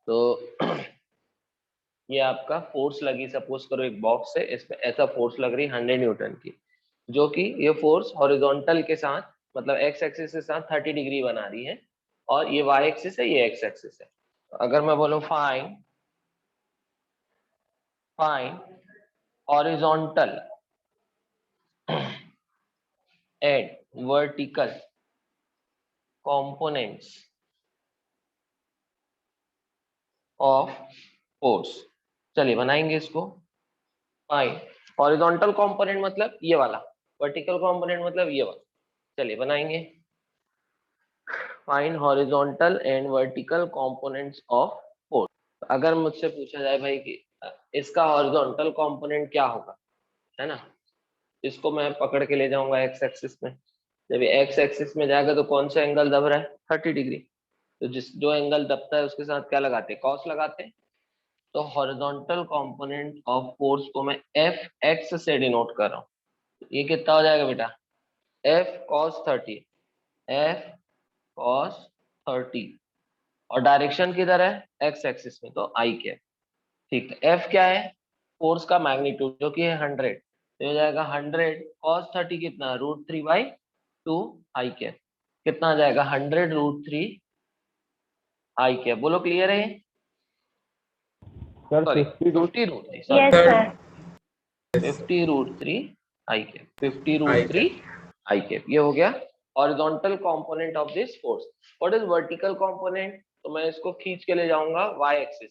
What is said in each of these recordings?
तो ये आपका फोर्स लगी, सपोज करो एक बॉक्स है, इसमें ऐसा फोर्स लग रही 100 न्यूटन की, जो कि ये फोर्स हॉरिजॉन्टल के साथ मतलब एक्स एक्सिस के साथ 30 डिग्री बना रही है, और ये वाई एक्सिस है, ये एक्स एक्सिस है। तो अगर मैं बोलूं find horizontal and vertical components of force, चलिए बनाएंगे इसको। फाइंड हॉरिजॉन्टल कंपोनेंट मतलब ये वाला, वर्टिकल कंपोनेंट मतलब ये वाला, चलिए बनाएंगे। Find horizontal and vertical components of force. अगर मुझसे पूछा जाए भाई कि इसका हॉरिजॉन्टल कंपोनेंट क्या होगा, है ना, इसको मैं पकड़ के ले जाऊंगा एक्स एक्सिस में। जब ये एक्स एक्सिस में जाएगा तो कौन सा एंगल दब रहा है, 30 डिग्री। तो जो एंगल दबता है उसके साथ क्या लगाते हैं, कॉस लगाते हैं। तो हॉरिजॉन्टल कंपोनेंट ऑफ फोर्स को मैं एफ एक्स से डिनोट कर रहा हूँ। ये कितना हो जाएगा बेटा, एफ कॉस 30, एफ कॉस 30, और डायरेक्शन किधर है, एक्स एक्सिस में, तो आई कैप। ठीक है, एफ क्या है, फोर्स का मैग्नीट्यूड जो कि है 100, तो हो जाएगा 100 कॉस 30 कितना, √3/2 आई कैप। कितना आ जाएगा, 100√3 आई कैप। बोलो क्लियर है, sir sorry 50√3 sorry yes sir. 50√3 आई कैप, 50√3 आई कैप, ये हो गया horizontal component of this force. What is vertical component, तो मैं इसको खींच के ले जाऊंगा वाई एक्सिस,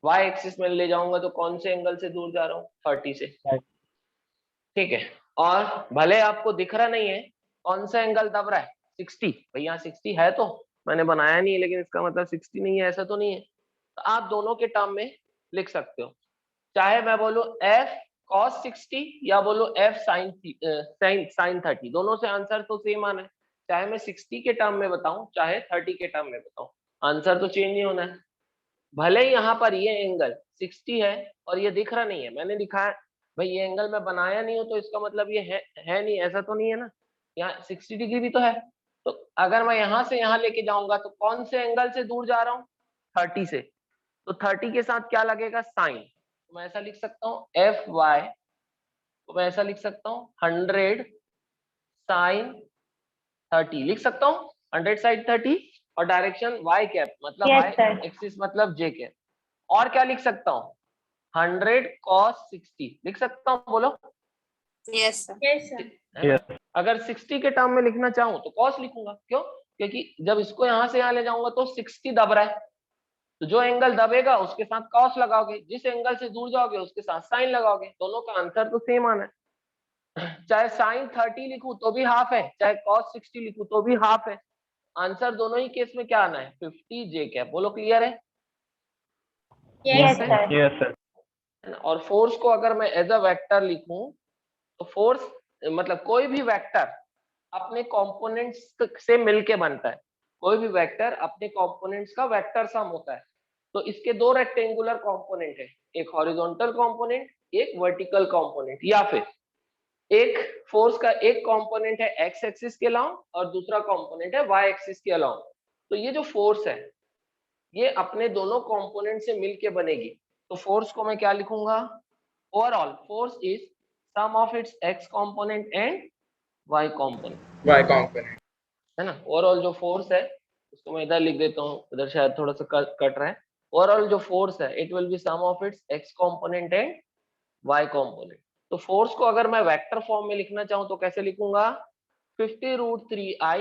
वाई एक्सिस में ले जाऊंगा तो कौन से एंगल से दूर जा रहा हूँ, 30 से। ठीक है, और भले आपको दिख रहा नहीं है कौन सा एंगल दब रहा है, 60, भाई यहाँ 60 है, तो मैंने बनाया नहीं है, लेकिन इसका मतलब 60 नहीं है ऐसा तो नहीं है। तो आप दोनों के टर्म में लिख सकते हो, चाहे मैं बोलूं एफ कॉस 60 या बोलो एफ साइन साइन 30, दोनों से आंसर तो सेम आना है। चाहे मैं 60 के टर्म में बताऊं चाहे 30 के टर्म में बताऊं, आंसर तो चेंज नहीं होना है। भले ही यहाँ पर ये एंगल 60 है और ये दिख रहा नहीं है, मैंने दिखाया भाई ये एंगल मैं बनाया नहीं हूं तो इसका मतलब ये है नहीं, ऐसा तो नहीं है ना, यहाँ 60 डिग्री भी तो है। तो अगर मैं यहाँ से यहाँ लेके जाऊंगा तो कौन से एंगल से दूर जा रहा हूँ, 30 से, तो 30 के साथ क्या लगेगा, साइन। तो मैं ऐसा लिख सकता हूँ एफ वाई, तो मैं ऐसा लिख सकता हूँ 100 साइन 30, लिख सकता हूँ 100 साइन 30, और डायरेक्शन वाई कैप मतलब यस वाई सर। एक्सिस मतलब जे कैप। और क्या लिख सकता हूँ, 100 cos 60 लिख सकता हूँ, बोलो। Yes sir. है ना, अगर 60 के टर्म में लिखना चाहूँ तो cos लिखूंगा, क्यों, क्योंकि जब इसको यहाँ से यहाँ ले जाऊंगा तो 60 दब रहा है, तो जो एंगल दबेगा उसके साथ cos लगाओगे, जिस एंगल से दूर जाओगे उसके साथ साइन लगाओगे, दोनों का आंसर तो सेम आना है। चाहे साइन 30 लिखूं तो भी हाफ है, चाहे cos 60 लिखूं तो भी हाफ है, आंसर दोनों ही केस में क्या आना है, 50 जे कैप। बोलो क्लियर है, यस सर। Yes sir. और फोर्स को अगर मैं एज अ वेक्टर लिखूं तो फोर्स मतलब कोई भी वेक्टर अपने कंपोनेंट्स से मिलके बनता है, कोई भी वेक्टर अपने कंपोनेंट्स का वेक्टर सम होता है। तो इसके दो रेक्टेंगुलर कंपोनेंट है, एक हॉरिजॉन्टल कंपोनेंट, एक वर्टिकल कंपोनेंट, या फिर एक फोर्स का एक कंपोनेंट है एक्स एक्सिस के अलाउंग और दूसरा कंपोनेंट है वाई एक्सिस के अलाउंग। तो ये जो फोर्स है ये अपने दोनों कंपोनेंट से मिलके बनेगी। तो फोर्स को मैं क्या लिखूंगा, overall force is sum of its x component and y component, y component. है ना। ओवरऑल जो फोर्स है उसको मैं इधर लिख देता हूँ, इधर शायद थोड़ा सा कट रहा है। ओवरऑल जो फोर्स है it will be sum of its x component and y component. तो फोर्स को अगर मैं वेक्टर फॉर्म में लिखना चाहूँ तो कैसे लिखूंगा, 50√3i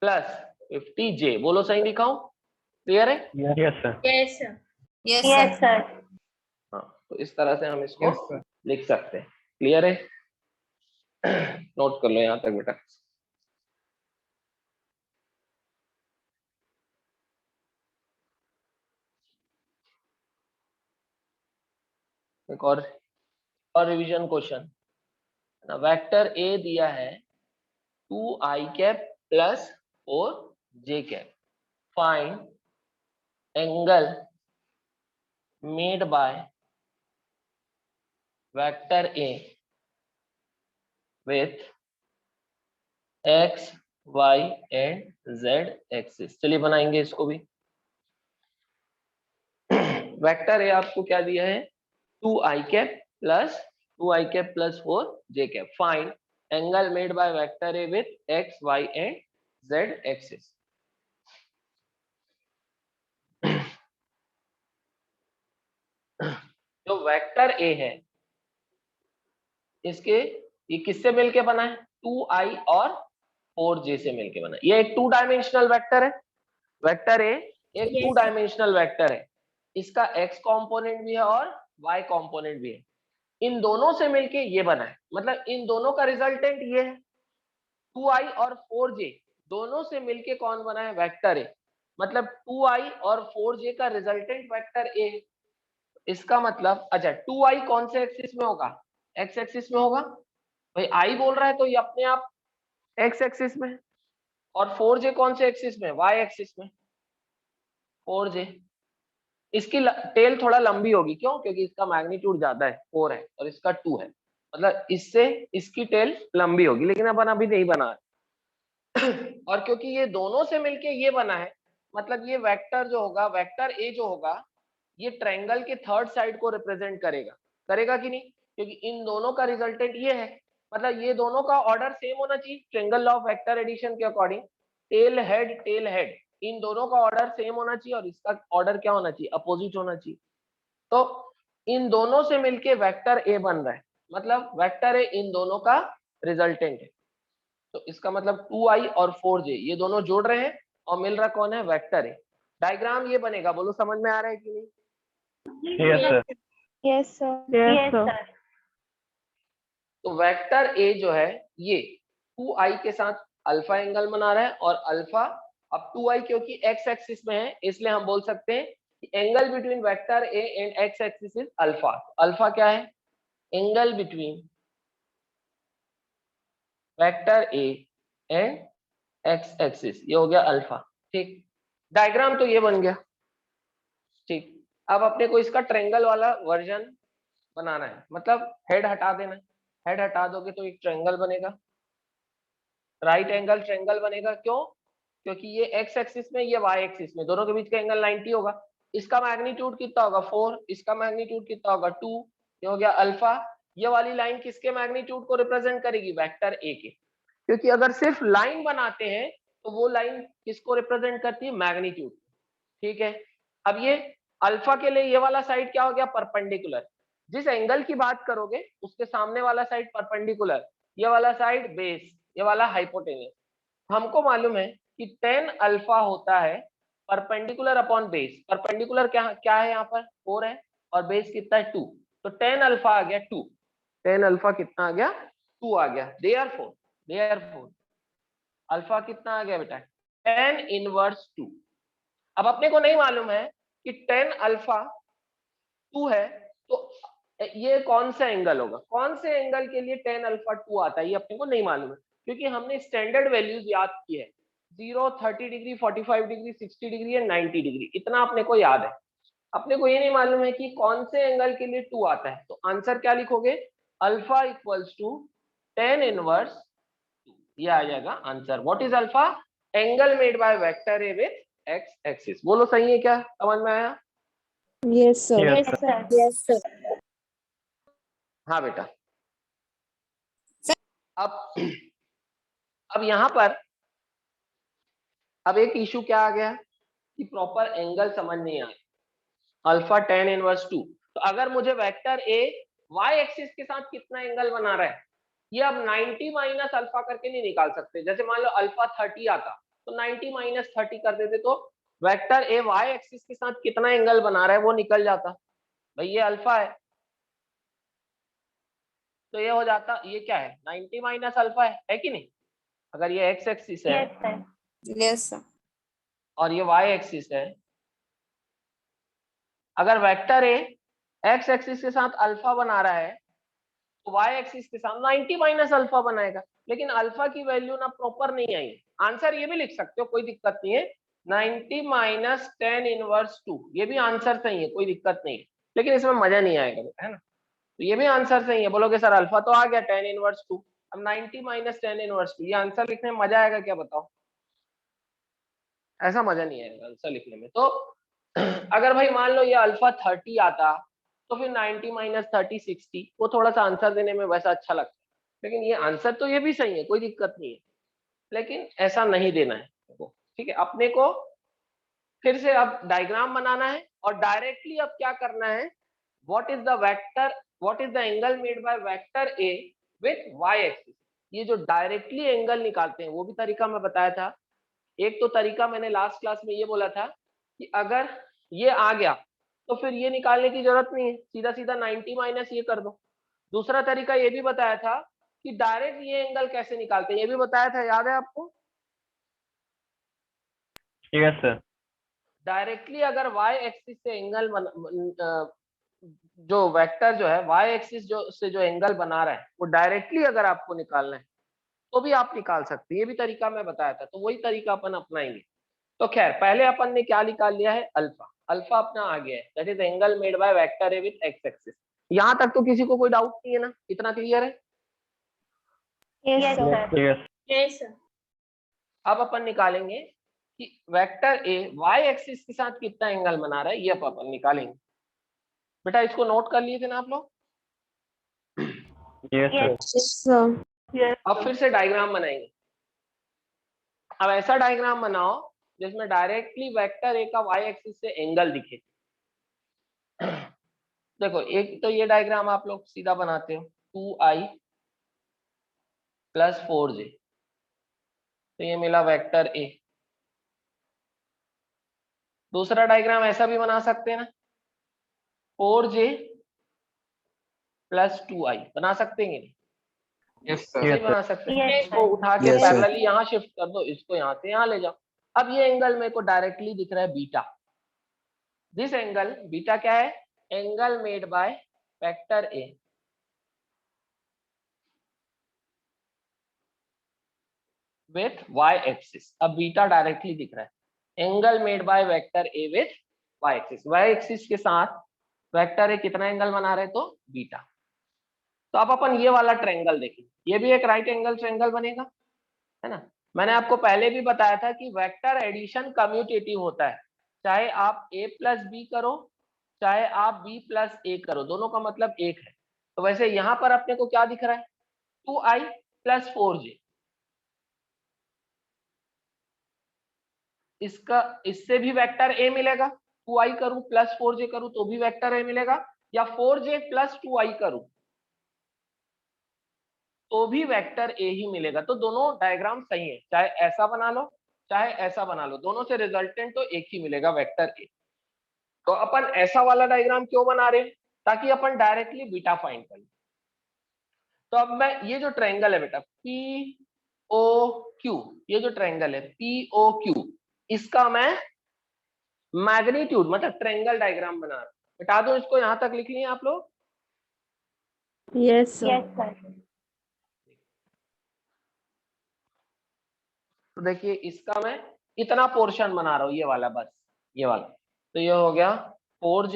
प्लस 50j। बोलो सही लिखा हूं, क्लियर है। Yes sir. Yes sir. Yes sir. हाँ, तो इस तरह से हम इसको यस सर। लिख सकते हैं, क्लियर है। नोट कर लो यहाँ तक बेटा। एक और रिवीजन क्वेश्चन, वेक्टर ए दिया है 2i cap plus 4j cap, find angle made by vector A with x y and z axis. चलिए बनाएंगे इसको भी। वेक्टर ए आपको क्या दिया है 2i plus 2i plus 4j। Find angle made by vector A with x, y and z axis. जो vector A है इसके ये किससे मिलके बना है 2i और 4j से मिलके बना है। ये एक 2 डायमेंशनल वेक्टर है। वेक्टर ए एक 2 डायमेंशनल वेक्टर है। इसका x कंपोनेंट भी है और y कंपोनेंट भी है। इन दोनों से मिलके ये बना है, मतलब इन दोनों का रिजल्टेंट ये है 2i और 4j दोनों से मिलके कौन बना है वेक्टर ए। मतलब 2i और 4j का रिजल्टेंट वेक्टर ए है। इसका मतलब अच्छा 2i कौन से एक्सिस में होगा x एक्सिस में होगा। भाई i बोल रहा है तो ये अपने आप x एक्सिस में, और 4j कौन से एक्सिस में y एक्सिस में 4j। इसकी टेल थोड़ा लंबी होगी, क्यों? क्योंकि इसका मैग्नीट्यूड ज्यादा है 4 है और इसका 2 है, मतलब इससे इसकी टेल लंबी होगी, लेकिन अपन अभी नहीं बना है। और क्योंकि ये दोनों से मिलके ये बना है, मतलब ये वेक्टर जो होगा वेक्टर ए जो होगा ये ट्रायंगल के थर्ड साइड को रिप्रेजेंट करेगा। करेगा कि नहीं? क्योंकि इन दोनों का रिजल्टेंट ये है, मतलब ये दोनों का ऑर्डर सेम होना चाहिए triangle law of vector addition के अकॉर्डिंग। टेल हेड इन दोनों का ऑर्डर सेम होना चाहिए और इसका ऑर्डर क्या होना चाहिए अपोजिट होना चाहिए। तो इन दोनों से मिलके वेक्टर ए बन रहा है, मतलब वेक्टर ए इन दोनों का रिजल्टेंट है। तो इसका मतलब 2i और 4j ये दोनों जोड़ रहे हैं और मिल रहा कौन है वेक्टर ए। डायग्राम ये बनेगा, बोलो समझ में आ रहा है कि नहीं? Yes, sir. तो वेक्टर ए जो है ये 2i के साथ अल्फा एंगल बना रहा है, और अल्फा अब 2i क्योंकि x एक्सिस में है इसलिए हम बोल सकते हैं कि angle between vector A and x axis is alpha. Alpha क्या है? Angle between vector A and x axis, ये हो गया अल्फा। ठीक, डायग्राम तो ये बन गया। ठीक, अब अपने को इसका ट्रायंगल वाला वर्जन बनाना है, मतलब हेड हटा देना है। हेड हटा दोगे तो एक ट्रायंगल बनेगा, राइट एंगल ट्रायंगल बनेगा। क्यों? क्योंकि ये x एक्सिस में ये y एक्सिस में, दोनों के बीच का एंगल 90 होगा। इसका मैग्नीट्यूड कितना होगा 4, इसका मैग्नीट्यूड कितना होगा 2, ये हो गया अल्फा। ये वाली लाइन किसके मैग्नीट्यूड को रिप्रेजेंट करेगी वेक्टर a के, क्योंकि अगर सिर्फ लाइन बनाते हैं तो वो लाइन किसको रिप्रेजेंट करती है मैग्नीट्यूड। ठीक है, अब ये अल्फा के लिए ये वाला साइड क्या हो गया परपेंडिकुलर। जिस एंगल की बात करोगे उसके सामने वाला साइड परपेंडिकुलर, ये वाला साइड बेस, ये वाला हाइपोटेन्यूस। हमको मालूम है कि tan अल्फा होता है परपेंडिकुलर अपॉन बेस। परपेंडिकुलर क्या क्या है यहाँ पर 4 है और बेस कितना है 2, तो tan अल्फा आ गया 2। tan अल्फा कितना आ गया 2 आ गया। देयरफॉर अल्फा कितना आ गया बेटा tan इनवर्स 2। अब अपने को नहीं मालूम है कि tan अल्फा 2 है तो ये कौन सा एंगल होगा, कौन से एंगल के लिए tan अल्फा 2 आता है ये अपने को नहीं मालूम है, क्योंकि हमने स्टैंडर्ड वैल्यूज याद की है 0, 30 degree, 45 degree, 60 degree and 90 degree, इतना अपने को याद है। अपने को ये नहीं मालूम है कि कौन से एंगल के लिए 2 आता है, तो आंसर क्या लिखोगे alpha equals to tan inverse 2, ये आ जाएगा answer. What is alpha? Angle made by vector A with x axis. बोलो सही है क्या, समझ में आया? Yes, sir. हाँ बेटा। अब यहाँ पर अब एक इशू क्या आ गया कि प्रॉपर एंगल समझ नहीं आया अल्फा tan इनवर्स 2। तो अगर मुझे वेक्टर ए y एक्सिस के साथ कितना एंगल बना रहा है, ये अब 90 माइनस अल्फा करके नहीं निकाल सकते। जैसे मान लो अल्फा 30 आता तो 90 माइनस 30 कर देते तो वेक्टर ए y एक्सिस के साथ कितना एंगल बना रहा है वो निकल जाता। भाई ये अल्फा है तो ये हो जाता, ये क्या है 90 माइनस अल्फा है कि नहीं? अगर ये x एक्सिस है Yes, sir. और ये y एक्सिस है, अगर वेक्टर ए x एक्सिस के साथ अल्फा बना रहा है तो y एक्सिस के साथ 90 माइनस अल्फा बनाएगा, लेकिन अल्फा की वैल्यू ना प्रॉपर नहीं आई। आंसर ये भी लिख सकते हो, कोई दिक्कत नहीं है, 90 माइनस tan इनवर्स 2, ये भी आंसर सही है, कोई दिक्कत नहीं है, लेकिन इसमें मजा नहीं आएगा बेटा, है ना? तो ये भी आंसर सही है। बोलोगे सर अल्फा तो आ गया tan इनवर्स 2, अब 90 माइनस tan इनवर्स 2, ये आंसर लिखने में मजा आएगा क्या बताओ? ऐसा मजा नहीं आएगा आंसर लिखने में। तो अगर भाई मान लो ये अल्फा 30 आता तो फिर 90 माइनस 30 60, वो थोड़ा सा आंसर देने में वैसा अच्छा लगता है, लेकिन ये आंसर तो ये भी सही है, कोई दिक्कत नहीं है, लेकिन ऐसा नहीं देना है, ठीक है। अपने को फिर से अब डायग्राम बनाना है और डायरेक्टली अब क्या करना है, what is the vector, what is the angle made by vector A with y axis. ये जो डायरेक्टली एंगल निकालते हैं वो भी तरीका मैं बताया था। एक तो तरीका मैंने लास्ट क्लास में ये बोला था कि अगर ये आ गया तो फिर ये निकालने की जरूरत नहीं है, सीधा सीधा 90 माइनस ये कर दो। दूसरा तरीका ये भी बताया था कि डायरेक्ट ये एंगल कैसे निकालते हैं, ये भी बताया था, याद है आपको? Yes sir. डायरेक्टली अगर y एक्सिस से एंगल जो वेक्टर जो है y एक्सिस जो से जो एंगल बना रहा है वो डायरेक्टली अगर आपको निकालना है तो भी आप निकाल सकते हैं, ये भी तरीका मैं बताया था, तो वही तरीका अपन अपनाएंगे। तो खैर पहले अपन ने क्या निकाल लिया है, अल्फा, अल्फा अपना आ गया है, that is angle made by vector A with x axis. यहां तक तो किसी को कोई डाउट नहीं है ना, इतना क्लियर है? Yes, sir. Yes. Yes, sir. अब अपन निकालेंगे कि वेक्टर ए वाई एक्सिस के साथ कितना एंगल बना रहा है, ये अपन निकालेंगे। बेटा इसको नोट कर लिए थे ना आप लोग? Yes sir. Yes, sir. Yes. अब फिर से डायग्राम बनाएंगे। अब ऐसा डायग्राम बनाओ जिसमें डायरेक्टली वेक्टर ए का वाई एक्सिस से एंगल दिखे। देखो एक तो ये डायग्राम आप लोग सीधा बनाते हो, 2i प्लस 4j, तो ये मिला वेक्टर ए। दूसरा डायग्राम ऐसा भी बना सकते हैं ना, 4j प्लस 2i, बना सकते हैं? यस ऐसे सर। ही बना सकते हैं। Yes, इसको उठा के Yes, sir. पैरेलली यहाँ शिफ्ट कर दो, इसको यहाँ से यहाँ ले जाओ। अब ये एंगल मेरे को डायरेक्टली दिख रहा है बीटा। दिस एंगल बीटा क्या है, angle made by vector A with y axis. अब बीटा डायरेक्टली दिख रहा है, angle made by vector A with y axis. Y axis के साथ वेक्टर ए कितना एंगल बना रहे, तो बीटा। तो अब अपन ये वाला ट्रायंगल देखें, ये भी एक राइट एंगल ट्रायंगल बनेगा, है ना। मैंने आपको पहले भी बताया था कि वेक्टर एडिशन कम्यूटेटिव होता है, चाहे आप a प्लस बी करो चाहे आप b प्लस ए करो, दोनों का मतलब एक है। तो वैसे यहां पर अपने को क्या दिख रहा है, 2i प्लस 4j, इसका इससे भी वेक्टर a मिलेगा, 2i करूं प्लस 4j करूं तो भी वेक्टर a मिलेगा, या 4j प्लस 2i करूं तो भी वेक्टर ए ही मिलेगा। तो दोनों डायग्राम सही है, चाहे ऐसा बना लो चाहे ऐसा बना लो, दोनों से रिजल्टेंट तो एक ही मिलेगा, वेक्टर ए। तो अपन ऐसा वाला डायग्राम क्यों बना रहे हैं, ताकि अपन डायरेक्टली बीटा फाइंड कर लें। तो अब मैं ये जो ट्रायंगल है बेटा पी ओ क्यू, ये जो ट्रायंगल है पी ओ क्यू, इसका मैं मैग्नीट्यूड मतलब ट्रायंगल डायग्राम बना रहा हूं। बता दो इसको, यहां तक लिख लिए आप लोग? Yes, sir. Yes, sir. तो देखिए इसका मैं इतना पोर्शन बना रहा हूँ, ये वाला, बस ये वाला। तो ये हो गया 4j,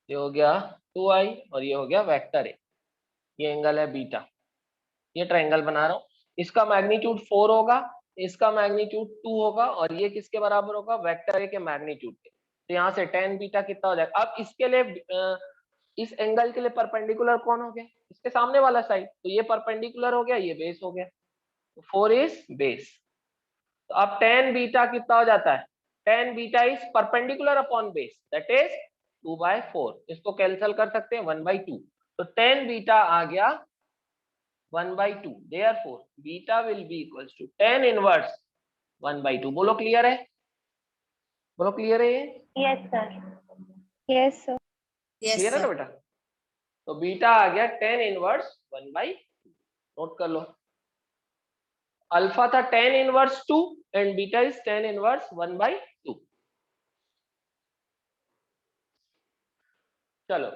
ये हो गया 2i और ये हो गया वेक्टर ए, ये एंगल है बीटा, ये ट्रायंगल बना रहा हूँ। इसका मैग्नीट्यूड 4 होगा, इसका मैग्नीट्यूड 2 होगा, और ये किसके बराबर होगा, वेक्टर ए के मैग्नीट्यूड के। तो यहाँ से tan बीटा कितना हो जाएगा। अब इसके लिए इस एंगल के लिए परपेंडिकुलर कौन हो गया, इसके सामने वाला साइड, तो ये परपेंडिकुलर हो गया, ये बेस हो गया, तो 4 इज बेस। तो अब tan बीटा कितना हो जाता है, tan beta is perpendicular upon base, that is 2/4। इसको कैंसिल कर सकते हैं 1/2, तो tan बीटा आ गया 1/2, therefore beta will be equals to tan inverse 1/2। बोलो क्लियर है, बोलो क्लियर है ये? Yes, sir. Yes, sir. Clear है ना बेटा? तो बीटा आ गया tan इनवर्स 1/2, नोट कर लो। अल्फा था tan inverse 2 and beta is tan inverse 1/2। चलो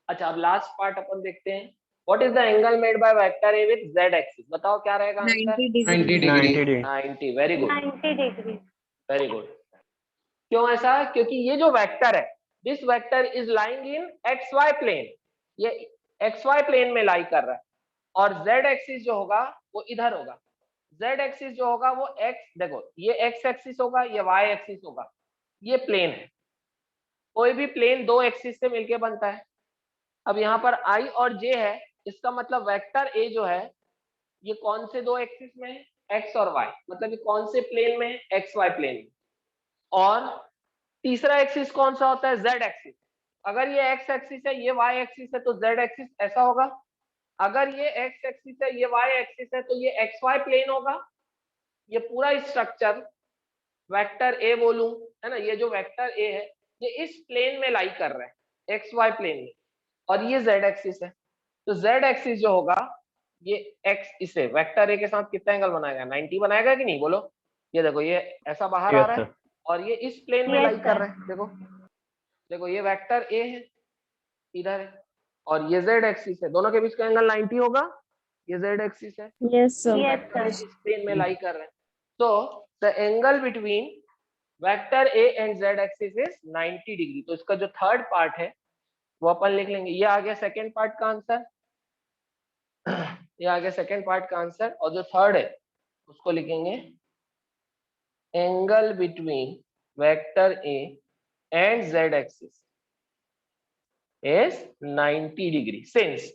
अच्छा, अब लास्ट पार्ट अपन देखते हैं। What is the angle made by vector A with z axis, बताओ क्या रहेगा आंसर? 90 degree. 90, very good 90 degrees. Very good. क्यों ऐसा? क्योंकि ये जो वेक्टर है, this vector is lying in xy plane, ये xy प्लेन में लाई कर रहा है, और z एक्सिस जो होगा वो इधर होगा। z एक्सिस जो होगा वो x, देखो ये x एक्सिस होगा, ये y एक्सिस होगा, ये प्लेन है, कोई भी प्लेन दो एक्सिस से मिलके बनता है। अब यहाँ पर i और j है, इसका मतलब वेक्टर a जो है ये कौन से दो एक्सिस में है, x और y, मतलब ये कौन से प्लेन में है, एक्स वाई प्लेन में। और तीसरा एक्सिस कौन सा होता है, z एक्सिस। अगर ये x एक्सिस है, ये y एक्सिस है, तो z एक्सिस ऐसा होगा। अगर ये x एक्सिस है, ये y एक्सिस है, तो ये xy प्लेन होगा। ये पूरा स्ट्रक्चर वेक्टर a बोलूं, है ना, ये जो वेक्टर a है ये इस प्लेन में लाई कर रहा है, xy प्लेन में। और ये z एक्सिस है, तो z एक्सिस जो होगा ये x इसे वेक्टर a के साथ कितना एंगल बनाएगा, 90 बनाएगा कि नहीं, बोलो। ये देखो ये ऐसा बाहर आ रहा है और ये इस प्लेन में लाई कर रहा है। देखो देखो ये वेक्टर a है, इधर है, और ये z एक्सिस है, दोनों के बीच का एंगल 90 होगा। ये z एक्सिस है, Yes, sir. वेक्टर इस प्लेन में लाई कर रहा है। तो the angle between vector a and z axis is 90 degree. तो इसका जो थर्ड पार्ट है वो अपन लिख लेंगे। ये आ गया सेकंड पार्ट का आंसर, ये आ गया सेकंड पार्ट का आंसर। और जो थर्ड है उसको लिखेंगे angle between vector a and z axis is 90 degree since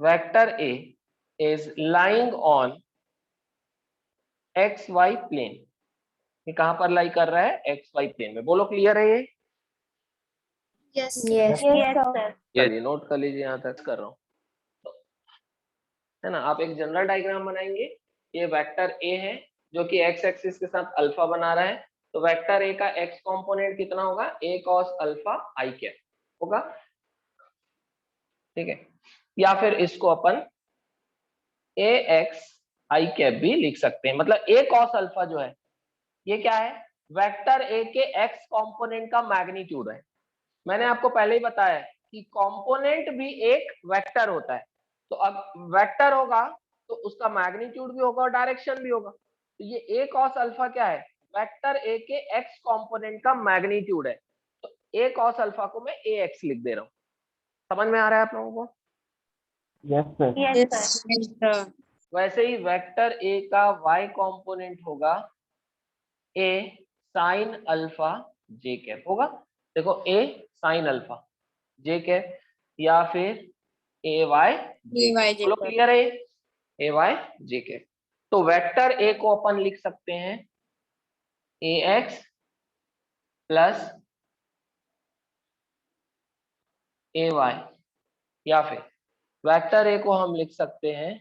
vector A is lying on xy plane। ये कहां पर लाई कर रहा है, xy प्लेन में। बोलो क्लियर है ये? Yes, sir. चलिए नोट कर लीजिए, यहां तक कर रहा हूं, है ना। आप एक जनरल डायग्राम बनाएंगे। ये वेक्टर A है जो कि x एक्सिस के साथ अल्फा बना रहा है, तो वेक्टर A का x कंपोनेंट कितना होगा, a cos alpha i cap होगा, ठीक है। या फिर इसको अपन ax i कैप भी लिख सकते हैं। मतलब a cos अल्फा जो है ये क्या है, वेक्टर a के x कंपोनेंट का मैग्नीट्यूड है। मैंने आपको पहले ही बताया है कि कंपोनेंट भी एक वेक्टर होता है। तो अब वेक्टर होगा तो उसका मैग्नीट्यूड भी होगा और डायरेक्शन भी होगा। तो ये a cos अल्फा क्या है, वेक्टर a के x कंपोनेंट का मैग्नीट्यूड है। तो a cos अल्फा को मैं ax लिख दे रहा हूँ। समझ में आ रहा है आप लोगों को? Yes, sir. वैसे ही वेक्टर a का y कंपोनेंट होगा a sin alpha j cap होगा। देखो a sin alpha j cap या फिर a y j। बोलो क्लियर है, a y j कैप। तो वेक्टर a को अपन लिख सकते हैं ax प्लस ay, या फिर वेक्टर a को हम लिख सकते हैं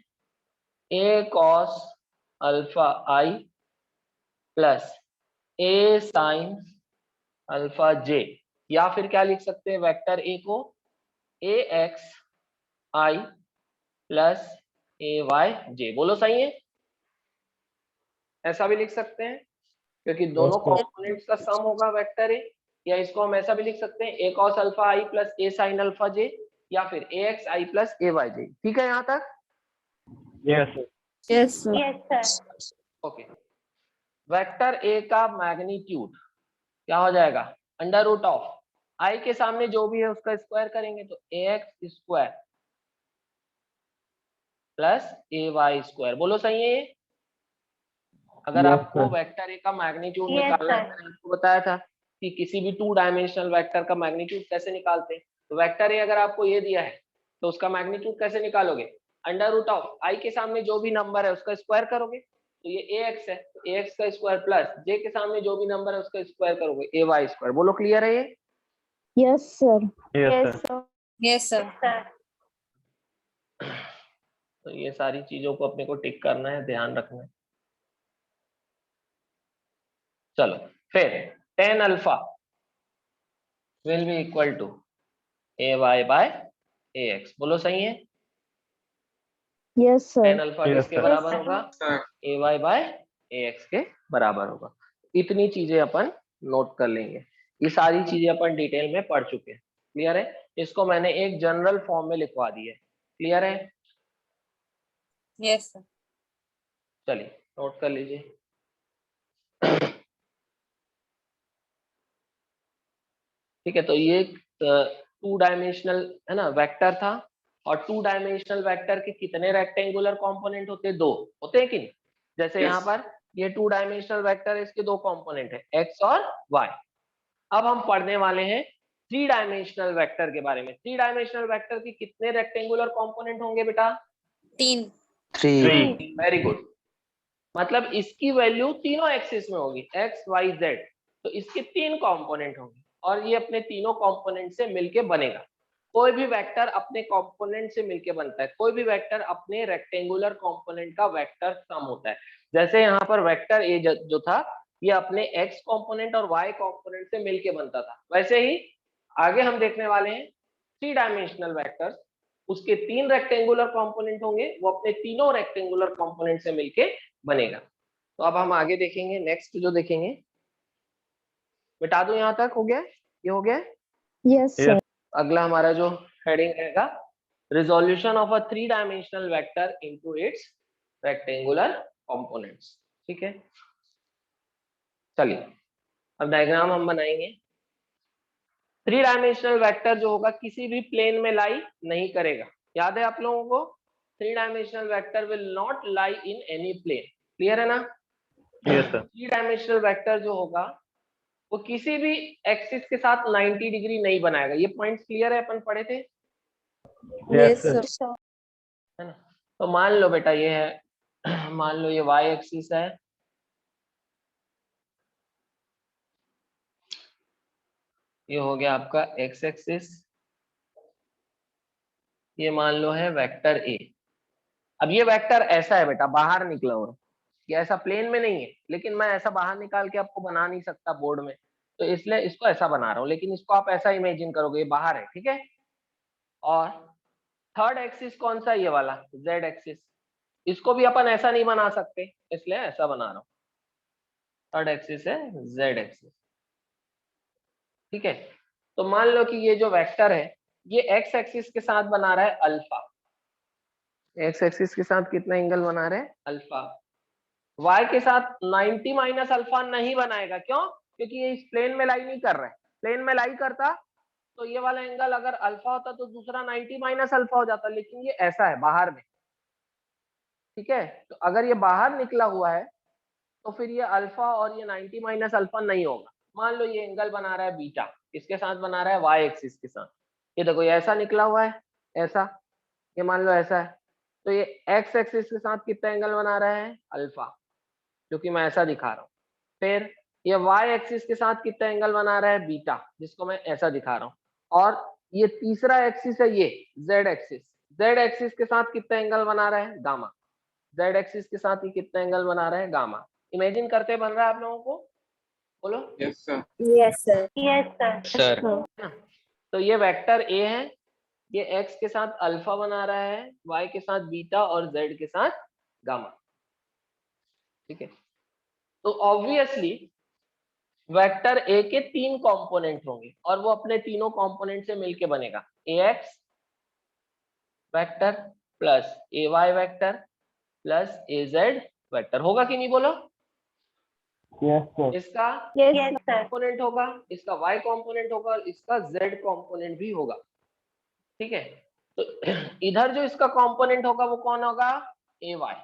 a cos alpha i plus a sin alpha j। या फिर क्या लिख सकते हैं वेक्टर a को ax i plus ay j। बोलो सही है? ऐसा भी लिख सकते हैं क्योंकि दोनों कंपोनेंट्स का सम होगा वेक्टर a। या इसको हम ऐसा भी लिख सकते हैं a cos alpha i plus a sin alpha j, या फिर ax i plus ay j। ठीक है यहाँ तक? Yes, sir. Okay. Vector a का मैग्नीट्यूड क्या हो जाएगा, अंडर रूट ऑफ i के सामने जो भी है उसका स्क्वायर करेंगे तो ax square plus ay square. बोलो सही है ये? अगर आपको वेक्टर a का मैग्नीट्यूड निकालना है, मैंने आपको बताया था कि किसी भी 2 डायमेंशनल वेक्टर का मैग्नीट्यूड कैसे निकालते हैं। तो वेक्टर a अगर आपको ये दिया है तो उसका मैग्नीट्यूड कैसे निकालोगे, अंडर रूट ऑफ i के सामने जो भी नंबर है उसका स्क्वायर करोगे। तो ये ax है, तो ax का स्क्वायर प्लस j के सामने जो भी नंबर है उसका स्क्वायर करोगे, ay स्क्वायर। बोलो क्लियर है ये? Yes, sir. Yes, sir. तो ये सारी चीजों को अपने को टिक करना है, ध्यान रखना है। चलो फिर tan alpha will be equal to ay by ax। बोलो सही है? Yes, sir. tan अल्फा किसके बराबर होगा, ay बाय ax के बराबर होगा। इतनी चीजें अपन नोट कर लेंगे। ये सारी चीजें अपन डिटेल में पढ़ चुके हैं। क्लियर है? इसको मैंने एक जनरल फॉर्म में लिखवा दी है। क्लियर है? Yes, sir. चलिए नोट कर लीजिए। ठीक है, तो ये 2 डायमेंशनल है ना वेक्टर था। और 2 डायमेंशनल वेक्टर के कितने रेक्टेंगुलर कंपोनेंट होते हैं, 2 होते हैं कि नहीं? जैसे यहाँ पर ये 2 डायमेंशनल वेक्टर है, इसके 2 कंपोनेंट है, x और y। अब हम पढ़ने वाले हैं थ्री डायमेंशनल वेक्टर के बारे में। थ्री डायमेंशनल वेक्टर के कितने रेक्टेंगुलर कंपोनेंट होंगे बेटा? 3। Very good. मतलब इसकी वैल्यू तीनों एक्सिस में होगी, एक्स वाई जेड। तो इसके 3 कंपोनेंट होंगे और ये अपने तीनों कंपोनेंट से मिलके बनेगा। कोई भी वेक्टर अपने कंपोनेंट से मिलके बनता है, कोई भी वेक्टर अपने रेक्टेंगुलर कंपोनेंट का वेक्टर सम होता है। जैसे यहाँ पर वेक्टर ए जो था, ये अपने एक्स कंपोनेंट और वाई कंपोनेंट से मिलके बनता था। वैसे ही आगे हम देखने वाले हैं थ्री डायमेंशनल वेक्टर्स, उसके 3 रेक्टेंगुलर कंपोनेंट होंगे, वो अपने तीनों रेक्टेंगुलर कंपोनेंट से मिलके बनेगा। तो अब हम आगे देखेंगे, नेक्स्ट जो देखेंगे, मिटा दो, यहाँ तक हो गया, ये हो गया। Yes sir. अगला हमारा जो हेडिंग रहेगा, resolution of a three dimensional vector into its rectangular components. ठीक है, चलिए अब डायग्राम हम बनाएंगे। थ्री डायमेंशनल वेक्टर जो होगा किसी भी प्लेन में लाई नहीं करेगा। याद है आप लोगों को? Three dimensional vector will not lie in any plane. Clear है ना? थ्री डायमेंशनल वेक्टर जो होगा वो किसी भी एक्सिस के साथ 90 डिग्री नहीं बनाएगा। ये पॉइंट्स क्लियर है, अपन पढ़े थे, यस सर। है ना? तो मान लो बेटा ये है, मान लो ये वाई एक्सिस है, ये हो गया आपका एक्स एक्सिस, ये मान लो है वेक्टर ए। अब ये वेक्टर ऐसा है बेटा, बाहर निकला हुआ, ये ऐसा प्लेन में नहीं है, लेकिन मैं ऐसा बाहर निकाल के आपको बना नहीं सकता बोर्ड में, तो इसलिए इसको ऐसा बना रहा हूँ। लेकिन इसको आप ऐसा इमेजिन करोगे, ये बाहर है, ठीक है। और थर्ड एक्सिस कौन सा? ये वाला जेड एक्सिस। इसको भी अपन ऐसा नहीं बना सकते, इसलिए ऐसा बना रहा हूँ। थर्ड एक्सिस है जेड एक्सिस, ठीक है। तो मान लो कि ये जो वेक्टर है ये एक्स एक्सिस के साथ बना रहा है अल्फा, एक्स एक्सिस के साथ कितना एंगल बना रहे हैं? अल्फा। y के साथ 90 माइनस अल्फा नहीं बनाएगा, क्यों? क्योंकि ये इस प्लेन में लाई नहीं कर रहा है। प्लेन में लाई करता तो ये वाला एंगल अगर अल्फा होता तो दूसरा 90 माइनस अल्फा हो जाता, लेकिन ये ऐसा है बाहर में, ठीक है। तो अगर ये बाहर निकला हुआ है तो फिर ये अल्फा और ये 90 माइनस अल्फा नहीं होगा। मान लो ये एंगल बना रहा है बीटा, किसके साथ बना रहा है? वाई एक्सिस के साथ। ये देखो ये ऐसा निकला हुआ है, ऐसा, ये मान लो ऐसा है, तो ये एक्स एक्सिस के साथ कितना एंगल बना रहा है? अल्फा, जो कि मैं ऐसा दिखा रहा हूँ। फिर ये वाई एक्सिस के साथ कितना एंगल बना रहा है? बीटा, जिसको मैं ऐसा दिखा रहा हूँ। और ये तीसरा एक्सिस है ये जेड एक्सिस, जेड एक्सिस के साथ कितना एंगल बना रहा है? गामा, जेड एक्सिस के साथ ये कितना एंगल बना रहा है? गामा। इमेजिन करते बन रहा है आप लोगों को? बोलो। Yes sir. Yes sir. Yes sir. तो ये वेक्टर ए है, ये एक्स के साथ अल्फा बना रहा है, वाई के साथ बीटा और जेड के साथ गामा, ठीक है। तो ऑब्वियसली वेक्टर ए के 3 कंपोनेंट होंगे और वो अपने तीनों कंपोनेंट से मिलके बनेगा। ए एक्स वेक्टर प्लस ए वाई वेक्टर प्लस ए जेड वेक्टर। होगा कि नहीं बोलो? इसका कंपोनेंट होगा, इसका y कंपोनेंट होगा और इसका z कंपोनेंट भी होगा, ठीक है। तो इधर जो इसका कंपोनेंट होगा वो कौन होगा? ए वाई।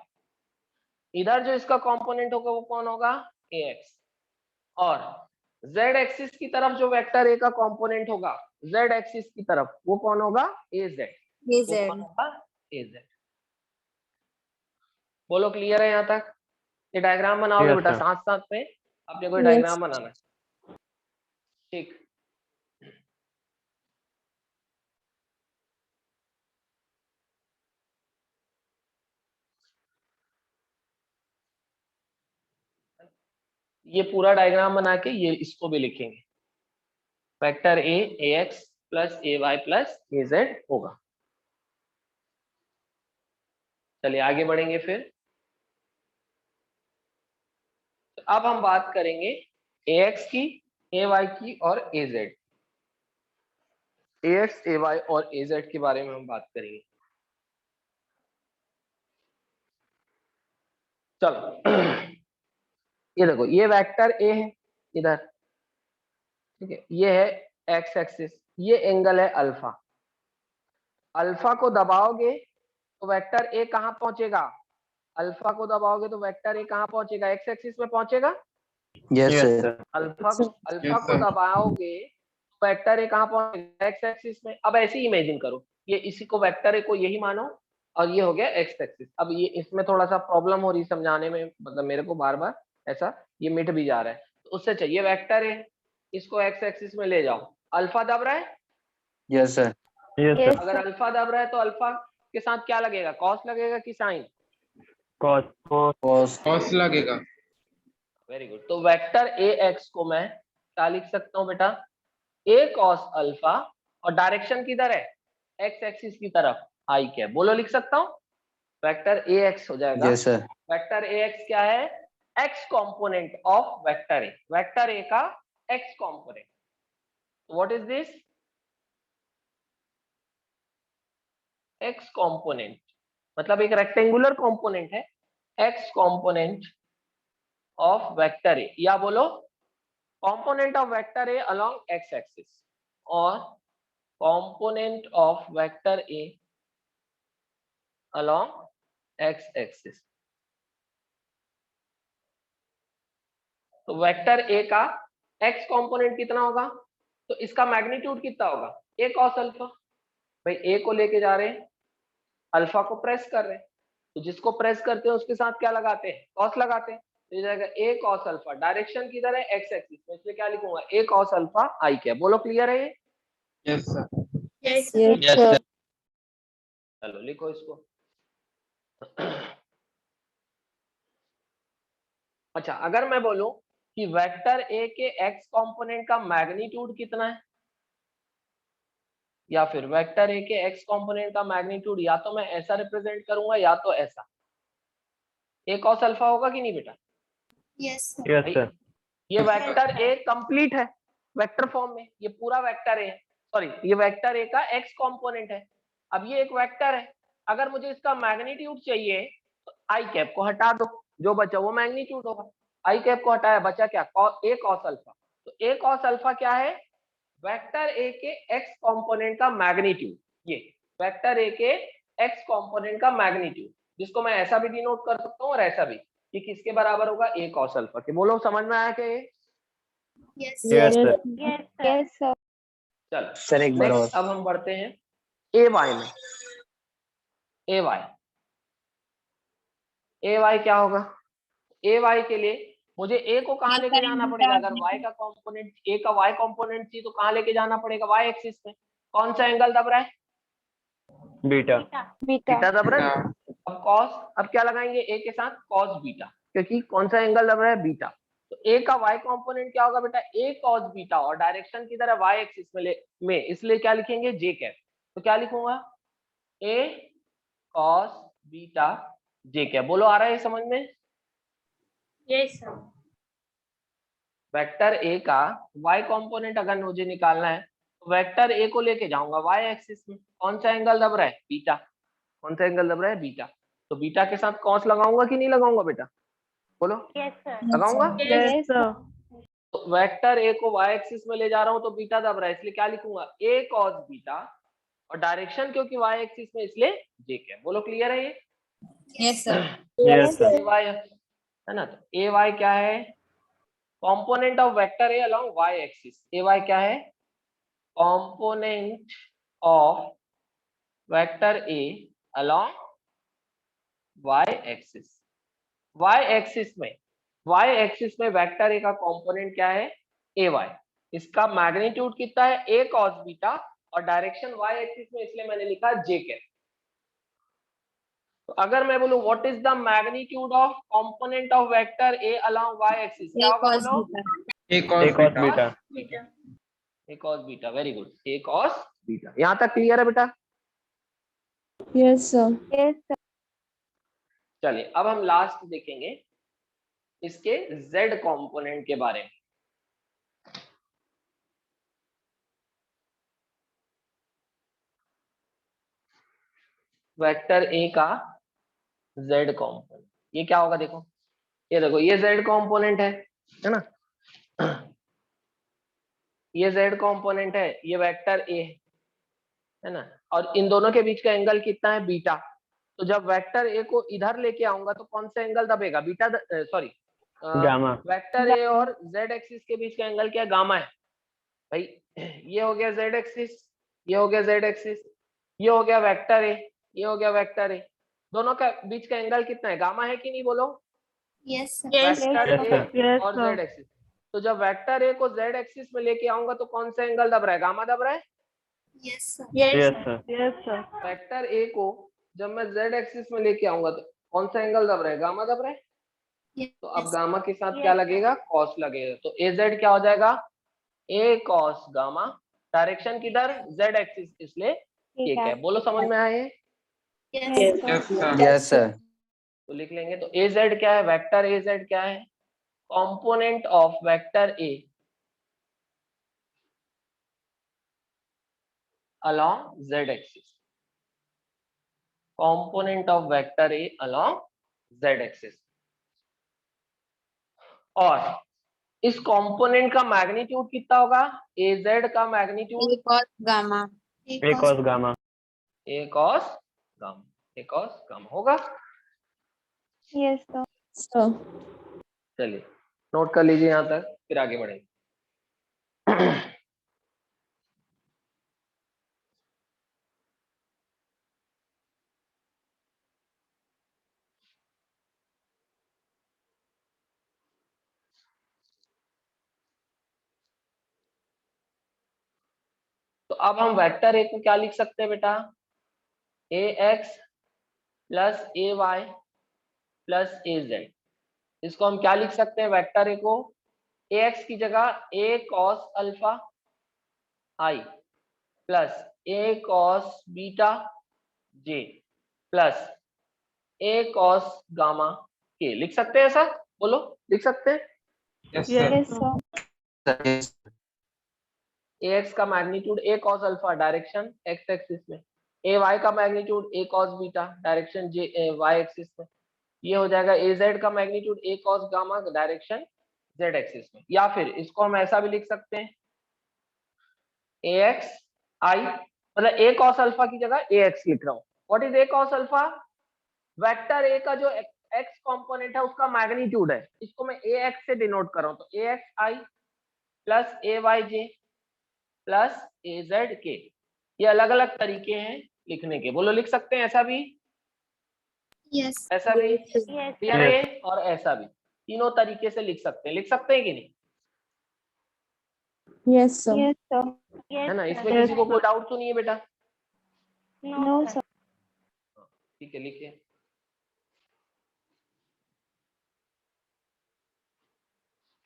इधर जो इसका कंपोनेंट होगा वो कौन होगा? ए एक्स। और z एक्सिस की तरफ जो वेक्टर ए का कंपोनेंट होगा z एक्सिस की तरफ, वो कौन होगा? ए जेड। वो कौन होगा? ए जेड। बोलो क्लियर है यहाँ तक? ये डायग्राम बनाओगे बेटा साथ साथ में, आपने कोई डायग्राम बनाना है, ठीक। ये पूरा डायग्राम बना के ये इसको भी लिखेंगे, vector A x plus A y plus A z होगा। चलिए आगे बढ़ेंगे फिर। तो अब हम बात करेंगे ए एक्स की, ए वाई की और ए जेड। ए एक्स, ए वाई और ए जेड के बारे में हम बात करेंगे। चलो ये देखो ये वेक्टर ए है इधर, ठीक है। ये है एक्स एक्सिस, ये एंगल है अल्फा। अल्फा को दबाओगे तो वेक्टर ए कहां पहुंचेगा? अल्फा को दबाओगे तो वेक्टर ए कहां पहुंचेगा? एक्स एक्सिस में पहुंचेगा, यस सर। अल्फा Yes, को sir. दबाओगे तो वेक्टर ए कहाँ पहुंचेगा, एक्स एक्सिस में। अब ऐसे ही इमेजिन करो, ये इसी को वेक्टर ए को यही मानो और ये हो गया एक्स एक्सिस। अब ये इसमें थोड़ा सा प्रॉब्लम हो रही है समझाने में, मतलब मेरे को बार बार ऐसा ये मिट भी जा रहा है, तो उससे चाहिए वेक्टर ए, इसको एक्स एक्सिस में ले जाओ। अल्फा दब रहा है, यस सर। Yes, अगर अल्फा दब रहा है तो अल्फा के साथ क्या लगेगा, कॉस लगेगा कि साइन? कॉस। Cos लगेगा. Very good. तो वेक्टर ए एक्स को मैं क्या लिख सकता हूँ बेटा, ए कॉस अल्फा, और डायरेक्शन किधर है, एक्स एक्सिस की तरफ, आई कैप। बोलो लिख सकता हूँ, वेक्टर ए एक्स हो जाएगा। Yes sir. Vector A X क्या है, X component of vector A, vector ए का X component. What is this, X component, मतलब एक रेक्टेंगुलर कंपोनेंट है, X component of vector A, या बोलो component of vector A along x axis, or component of vector A along x axis। तो vector A का x component कितना होगा, तो इसका मैग्नीट्यूड कितना होगा, a cos अल्फा। भाई a को लेके जा रहे हैं, अल्फा को प्रेस कर रहे हैं, तो जिसको प्रेस करते हैं उसके साथ क्या लगाते हैं, cos लगाते हैं, तो ये जाएगा a cos अल्फा। डायरेक्शन किधर है, x एक्सिस में, इसलिए क्या लिखूंगा, a cos alpha I cap. बोलो क्लियर है ये? Yes, sir. yes, yes sir. चलो लिखो इसको। अच्छा, अगर मैं बोलूं कि वेक्टर ए के एक्स कंपोनेंट का मैग्नीट्यूड कितना है, या फिर वेक्टर ए के एक्स कंपोनेंट का मैग्नीट्यूड या तो मैं ऐसा रिप्रेजेंट करूंगा या तो ऐसा, ए कॉस अल्फा होगा कि नहीं बेटा? yes, भाई, ये वेक्टर ए कंप्लीट है वेक्टर फॉर्म में, ये पूरा वेक्टर ए है, सॉरी ये वेक्टर ए का एक्स कंपोनेंट है। अब ये एक वेक्टर है, अगर मुझे इसका मैग्नीट्यूड चाहिए तो आई कैप को हटा दो, जो बचा वो मैग्नीट्यूड होगा। आई कैप को हटाया, बचा क्या, ए कॉस अल्फा। तो ए कॉस अल्फा क्या है, वेक्टर ए के एक्स कंपोनेंट का मैग्नीट्यूड, ये वेक्टर ए के एक्स कंपोनेंट का मैग्नीट्यूड, जिसको मैं ऐसा भी डिनोट कर सकता हूँ और ऐसा भी, कि किसके बराबर होगा, ए कॉस अल्फा के। बोलो समझ में आया क्या ये? yes, yes sir. yes, sir. चल सर एक बार और। नेक्स्ट, अब हम बढ़ते हैं ए वाई में। ए वाई, ए वाई क्या होगा, ए वाई के लिए मुझे ए को कहाँ लेके जाना पड़ेगा, अगर वाई का कंपोनेंट, ए का वाई कंपोनेंट चाहिए तो कहाँ लेके जाना पड़ेगा, वाई एक्सिस में। कौन सा एंगल दब रहा है, बीटा। बीटा दब रहा है। अब कॉस, अब क्या लगाएंगे ए के साथ, कॉस बीटा, क्योंकि कौन सा एंगल दब रहा है, बीटा। तो ए का वाई कंपोनेंट क्या होगा बेटा, ए कॉस बीटा, और डायरेक्शन किधर है, वाई एक्सिस में, इसलिए क्या लिखेंगे, जे कैप। तो क्या लिखूंगा, ए कॉस बीटा जे कैप। बोलो आ रहा है समझ में? yes, sir. वेक्टर ए का y कंपोनेंट अगर मुझे निकालना है तो वेक्टर ए को लेके जाऊंगा y एक्सिस में, कौन सा एंगल दब रहा है, बीटा। कौन सा एंगल दब रहा है, बीटा। तो बीटा के साथ कॉस लगाऊंगा कि नहीं लगाऊंगा बेटा, बोलो? yes, sir. लगाऊंगा। yes, sir. तो वेक्टर ए को y एक्सिस में ले जा रहा हूं तो बीटा दब रहा है, इसलिए क्या लिखूंगा, a cos बीटा, और डायरेक्शन क्योंकि y एक्सिस में इसलिए j कैप। बोलो क्लियर है ये? yes, sir. Yes sir. ay है ना, तो ay क्या है, component of vector a along y axis. ay क्या है, component of vector a along y axis. y axis में वेक्टर ए का कंपोनेंट क्या है, ay। इसका मैग्नीट्यूड कितना है, a cos बीटा, और डायरेक्शन y एक्सिस में, इसलिए मैंने लिखा j कैप। तो अगर मैं बोलूं what is the magnitude of component of vector a along y axis, क्या होगा बोलो? A cos beta. Beta. a cos beta, very good, a cos beta. यहां तक क्लियर है बेटा? yes, sir. yes, sir. चलिए अब हम लास्ट देखेंगे इसके z कंपोनेंट के बारे में। वेक्टर ए का z कंपोनेंट, ये क्या होगा, देखो ये देखो, ये z कंपोनेंट है ना, ये z कंपोनेंट है, ये वेक्टर ए है ना, और इन दोनों के बीच का एंगल कितना है, बीटा। तो जब वेक्टर ए को इधर लेके आऊंगा तो कौन सा एंगल दबेगा, beta, sorry gamma. Vector A और जेड एक्सिस के बीच का एंगल क्या है? गामा है भाई। ये हो गया जेड एक्सिस, ये हो गया जेड एक्सिस, ये हो गया वेक्टर ए, ये हो गया वेक्टर ए। दोनों का बीच का एंगल कितना है? गामा है कि नहीं? बोलो। Yes, sir. वेक्टर Yes, ए sir. और जेड एक्सिस। तो जब वेक्टर ए को जेड एक्सिस में लेके आऊंगा तो कौन सा एंगल दब रहा है? गामा दब रहा है। Yes, sir. Yes, sir. Yes, sir. Vector A को जब मैं जेड एक्सिस में लेके आऊंगा तो कौन सा एंगल दब रहा है? गामा दब रहा है। Yes. तो अब गामा के साथ क्या लगेगा? कॉस लगेगा। तो ए जेड क्या हो जाएगा? ए कॉस गामा। डायरेक्शन किधर? जेड एक्सिस, इसलिए ठीक है। बोलो समझ में आए? Yes, Yes, sir. Yes, sir. तो लिख लेंगे। तो ए जेड क्या है? वेक्टर ए जेड क्या है? Component of vector A along z axis, component of vector a along z axis। और इस कंपोनेंट का मैग्नीट्यूड कितना होगा? ए जेड का magnitude A cos gamma. A cos gamma. A cos gamma, A cos gamma होगा। Yes, sir. So. चलिए note कर लीजिए यहां तक, फिर आगे बढ़ेंगे। तो अब हम वेक्टर ए को क्या लिख सकते हैं बेटा? ए एक्स प्लस ए वाई प्लस ए जेड। इसको हम क्या लिख सकते हैं वेक्टर ए को? ए एक्स की जगह A cos alpha I plus A cos beta J plus A cos gamma के। लिख सकते हैं ऐसा? बोलो, लिख सकते हैं? Yes, sir. Yes, sir. Yes. A x का magnitude A cos alpha direction x axis में, ए वाई का magnitude A cos beta direction j y axis में। ये हो जाएगा ए जेड का magnitude A cos gamma direction z axis में। या फिर इसको हम ऐसा भी लिख सकते हैं, ए एक्स आई, मतलब ए कॉस अल्फा की जगह ए एक्स लिख रहा हूँ। What is A cos alpha? Vector A का जो एक्स कंपोनेंट है उसका मैग्नीट्यूड है, इसको मैं ए एक्स से डिनोट कर रहा हूँ। तो ए एक्स आई प्लस ए वाई जे प्लस ए जेड के। ये अलग अलग तरीके हैं लिखने के। बोलो, लिख सकते हैं ऐसा भी, Yes. ऐसा भी, Yes. क्लियर है? और ऐसा भी, तीनों तरीके से लिख सकते हैं। लिख सकते हैं कि नहीं? Yes, sir. Yes, sir. है ना? इसमें किसी को कोई डाउट तो नहीं है बेटा? No, sir. ठीक है, लिखिए।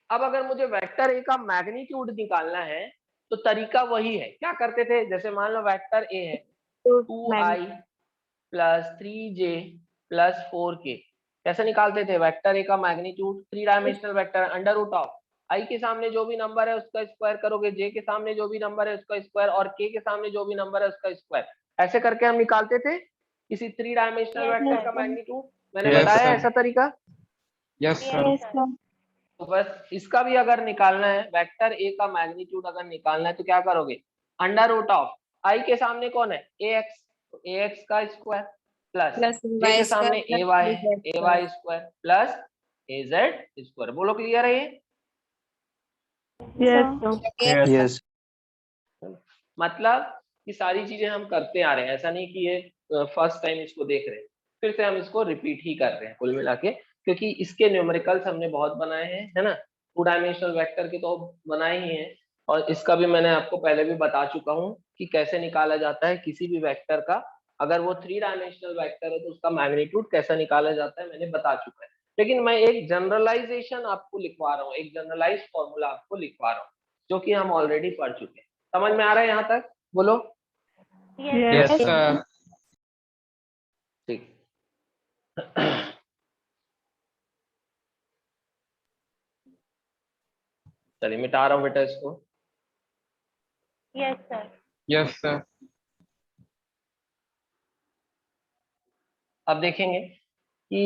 अब अगर मुझे वेक्टर ए का मैग्नीट्यूड निकालना है तो तरीका वही है। क्या करते थे? जैसे मान लो वेक्टर ए है 2i plus 3j plus 4k। कैसे निकालते थे वेक्टर ए का magnitude? 3 dimensional vector, under root of i के सामने जो भी नंबर है उसका स्क्वायर करोगे, j के सामने जो भी नंबर है उसका स्क्वायर, और k के सामने जो भी नंबर है उसका स्क्वायर। ऐसे करके हम निकालते थे किसी 3 डायमेंशनल वेक्टर का मैग्नीट्यूड। मैंने Yes, बताया sir. ऐसा तरीका। Yes, sir. Yes, sir. तो बस इसका भी अगर निकालना है, वेक्टर ए का मैग्नीट्यूड अगर निकालना है तो क्या करोगे? अंडर रूट ऑफ आई के सामने कौन है? ए एक्स, तो ए एक्स का स्क्वायर प्लस जे के सामने ए वाई है, A y square plus A z square. बोलो, क्लियर है ये? Yes, sir. Yes. मतलब ये सारी चीजें हम करते आ रहे हैं, ऐसा नहीं कि ये फर्स्ट टाइम इसको देख रहे हैं। फिर से हम इसको रिपीट ही कर रहे हैं कुल मिला के, क्योंकि इसके न्यूमेरिकल्स हमने बहुत बनाए हैं, है ना? 2 डायमेंशनल वेक्टर के तो बनाए ही हैं, और इसका भी मैंने आपको पहले भी बता चुका हूँ कि कैसे निकाला जाता है किसी भी वेक्टर का। अगर वो 3 डायमेंशनल वेक्टर है तो उसका मैग्नीट्यूड कैसा निकाला जाता है मैंने बता चुका है। लेकिन मैं एक जनरलाइजेशन आपको लिखवा रहा हूँ, एक जनरलाइज फॉर्मूला आपको लिखवा रहा हूँ, जो कि हम ऑलरेडी पढ़ चुके हैं। समझ में आ रहा है यहाँ तक? बोलो। Yes, sir. ठीक। चलिए मिटा रहा हूँ बेटा इसको। Yes, sir. Yes, sir. अब देखेंगे कि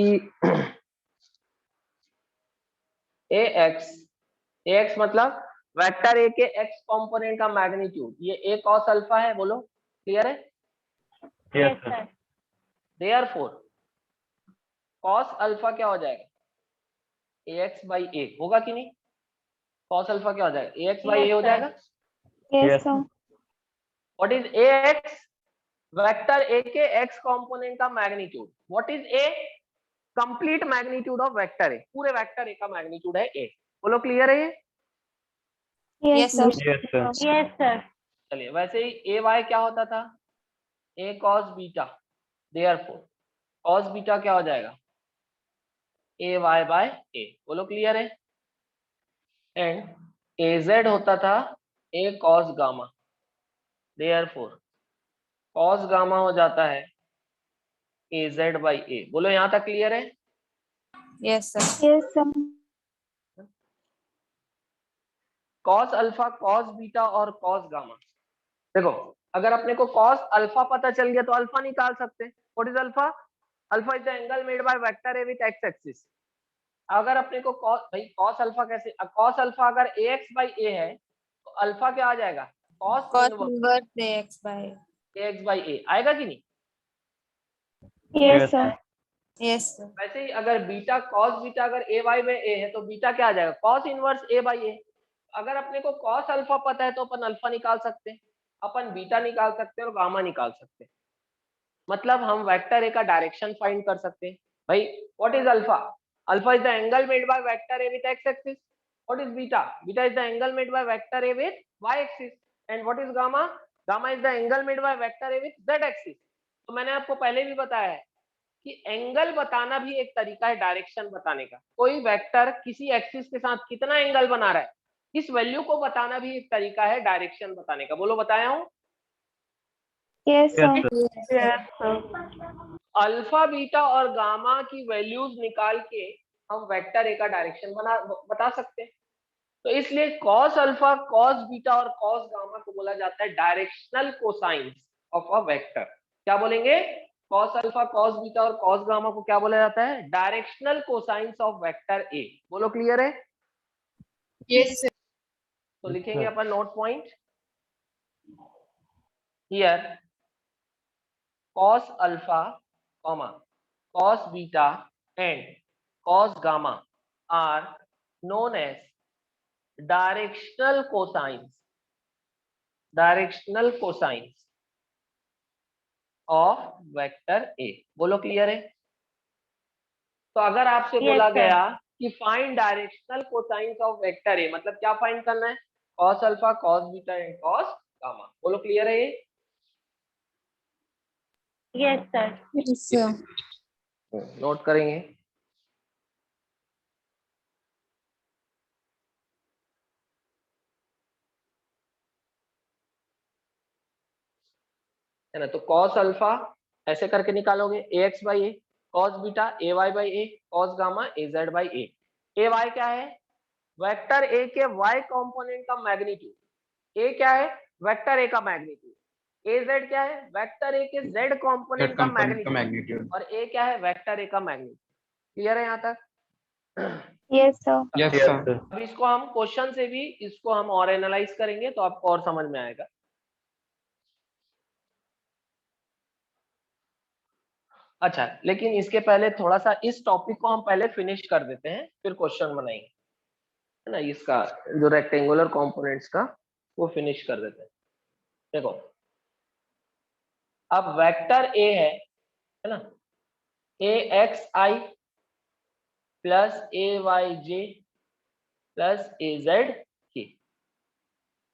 ए एक्स मतलब वेक्टर ए के एक्स कंपोनेंट का मैग्नीट्यूड, ये ए कॉस अल्फा है। बोलो, क्लियर है? Yes, sir. Therefore cos alpha क्या हो जाएगा? ax by a होगा कि नहीं? cos अल्फा क्या हो जाएगा? ax by a Yes, हो sir. जाएगा। Yes, sir. What is ax? Vector a के x कंपोनेंट का magnitude. What is a? Complete magnitude of vector a, पूरे वेक्टर a का मैग्नीट्यूड है a। बोलो क्लियर है ये? Yes, sir. Yes, sir. Yes, sir. चलिए, वैसे ही ay क्या होता था? a cos beta, therefore cos beta क्या हो जाएगा? ay by a। बोलो क्लियर है? एंड az होता था a cos gamma, therefore cos gamma हो जाता है az by a। बोलो यहां तक क्लियर है? Yes, sir. Yes, sir. cos alpha, cos beta और cos गामा। देखो, अगर अपने को cos अल्फा पता चल गया तो अल्फा निकाल सकते हैं। What is alpha? Alpha is the angle made by vector A with x axis. अगर अपने को cos, भाई cos अल्फा कैसे? cos अल्फा अगर ax by a है तो अल्फा क्या आ जाएगा? cos Cos inverse inverse AX by. ax by a आएगा कि नहीं? Yes, sir. Yes, sir. वैसे ही अगर बीटा cos बीटा अगर a y by a है तो बीटा क्या आ जाएगा? cos inverse a by a। अगर अपने को cos अल्फा पता है तो अपन अल्फा निकाल सकते हैं, अपन बीटा निकाल सकते हैं और गामा निकाल सकते हैं। मतलब हम वेक्टर ए का डायरेक्शन फाइंड कर सकते हैं। भाई what is alpha? Alpha is the angle made by vector A with x axis. What is beta? Beta is the angle made by vector A with y axis. And what is gamma? Gamma is the angle made by vector A with z axis. तो मैंने आपको पहले भी बताया है कि angle बताना भी एक तरीका है डायरेक्शन बताने का। कोई वेक्टर किसी एक्सिस के साथ कितना एंगल बना रहा है, इस वैल्यू को बताना भी एक तरीका है डायरेक्शन बताने का। बोलो बताया हूं? Yes, sir. Yes, sir. Yes, sir. Alpha beta और गामा की वैल्यूज निकाल के हम वेक्टर ए का डायरेक्शन बता सकते हैं। तो इसलिए cos अल्फा, cos बीटा और cos गामा को बोला जाता है directional cosines of a vector. क्या बोलेंगे? cos अल्फा, cos बीटा और cos गामा को क्या बोला जाता है? Directional cosines of vector A. बोलो क्लियर है? Yes, sir. तो लिखेंगे अपन note point here, cos alpha, cos beta and cos gamma are known as directional cosines of vector A। बोलो क्लियर है? तो अगर आपसे Yes, बोला sir. गया कि find directional cosines of vector ए, मतलब क्या फाइंड करना है? cos alpha, cos beta and cos gamma. बोलो क्लियर है ये? Yes, sir. Yes, sir. Note करेंगे। है ना? तो cos अल्फा ऐसे करके निकालोगे ax by a, cos beta ay by a, cos gamma az by a। ay क्या है? वेक्टर a के y कंपोनेंट का मैग्नीट्यूड। a क्या है? वेक्टर a का मैग्नीट्यूड। az क्या है? वेक्टर a के z that कंपोनेंट का component का मैग्नीट्यूड। magnitude. और a क्या है? वेक्टर a का मैग्नीट्यूड। क्लियर है यहाँ तक? Yes, sir. Yes, Yes, sir. sir. अब इसको हम क्वेश्चन से भी इसको हम और एनालाइज करेंगे तो आपको और समझ में आएगा। अच्छा, लेकिन इसके पहले थोड़ा सा इस टॉपिक को हम पहले फिनिश कर देते हैं, फिर क्वेश्चन बनाएंगे, है ना? इसका जो रेक्टेंगुलर कंपोनेंट्स का वो फिनिश कर देते हैं। देखो, अब वेक्टर ए है ना? ए एक्स आई प्लस ए वाई जे प्लस ए जेड के,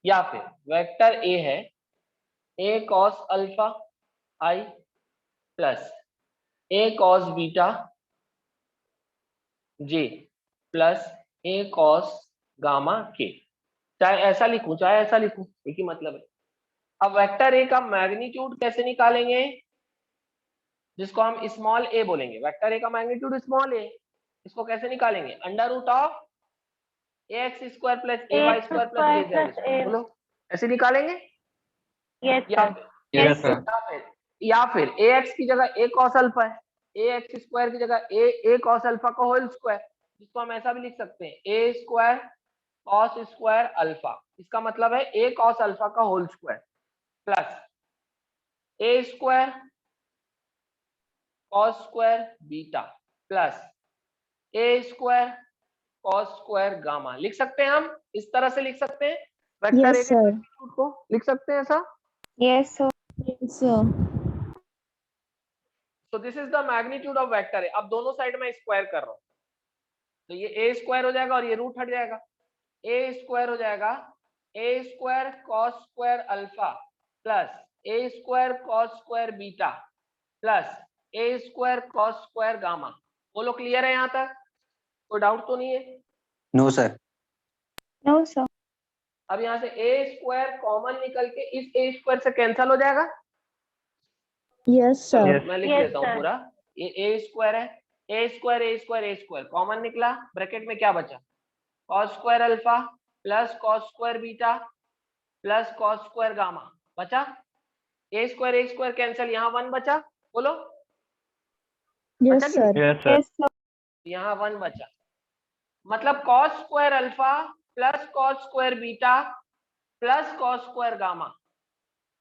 या फिर वेक्टर ए है A cos alpha I plus A cos beta J plus A cos gamma के। चाहे ऐसा लिखूं चाहे ऐसा लिखूं, एक ही मतलब है। अब वेक्टर ए का मैग्नीट्यूड कैसे निकालेंगे? जिसको हम स्मॉल ए बोलेंगे, वेक्टर ए का मैग्नीट्यूड स्मॉल ए, इसको कैसे निकालेंगे? Under root of a x square plus A y square plus A z square. बोलो ऐसे निकालेंगे? Yes, या sir. Yes, sir. या फिर ए एक्स की जगह ए कॉस अल्फा है, ए एक्स स्क्वायर की जगह ए कॉस अल्फा का होल स्क्वायर, जिसको हम ऐसा भी लिख सकते हैं A square cos square alpha. इसका मतलब है ए कॉस अल्फा का whole square plus A square cos square beta plus A square cos square gamma. लिख सकते हैं हम, इस तरह से लिख सकते हैं वेक्टर Yes, ए के sir. मैग्नीट्यूड को, लिख सकते हैं ऐसा। Yes, sir. Yes, sir. तो this is the magnitude of vector ए। अब दोनों साइड में स्क्वायर कर रहा हूं, तो ये ए स्क्वायर हो जाएगा और ये रूट हट जाएगा, ए स्क्वायर हो जाएगा A square cos square alpha plus A square cos square beta plus A square cos square gamma. बोलो क्लियर है यहाँ तक? कोई डाउट तो नहीं है? No sir. No, sir. अब यहाँ से ए स्क्वायर कॉमन निकल के इस ए स्क्वायर से कैंसिल हो जाएगा। Yes, चलो sir. मैं लिख Yes, देता हूँ sir. पूरा। ये ए स्क्वायर है, ए स्क्वायर ए स्क्वायर ए स्क्वायर कॉमन निकला, ब्रैकेट में क्या बचा? Cos square alpha plus cos square beta plus cos square gamma बचा। ए स्क्वायर कैंसिल, यहाँ 1 बचा। बोलो Yes, बचा कि sir. नहीं? Yes, sir. Yes, sir. यहाँ 1 बचा, मतलब cos square alpha plus cos square beta plus cos square gamma,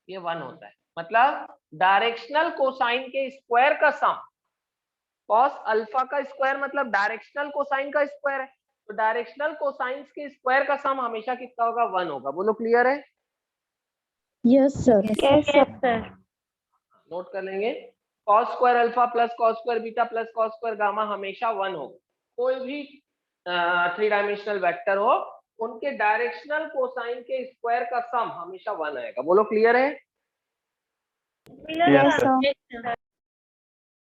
ये 1 होता है। मतलब डायरेक्शनल कोसाइन के स्क्वायर का सम, कॉस अल्फा का स्क्वायर मतलब डायरेक्शनल कोसाइन का स्क्वायर है, तो डायरेक्शनल कोसाइंस के स्क्वायर का सम हमेशा कितना होगा? 1 होगा। बोलो क्लियर है? Yes, sir. Yes, Yes, sir. Note कर लेंगे, cos square alpha plus cos square beta plus cos square gamma हमेशा 1 होगा। कोई भी 3 डायमेंशनल वेक्टर हो, उनके डायरेक्शनल कोसाइन के स्क्वायर का सम हमेशा 1 आएगा। बोलो क्लियर है? Yes, sir. Yes, sir.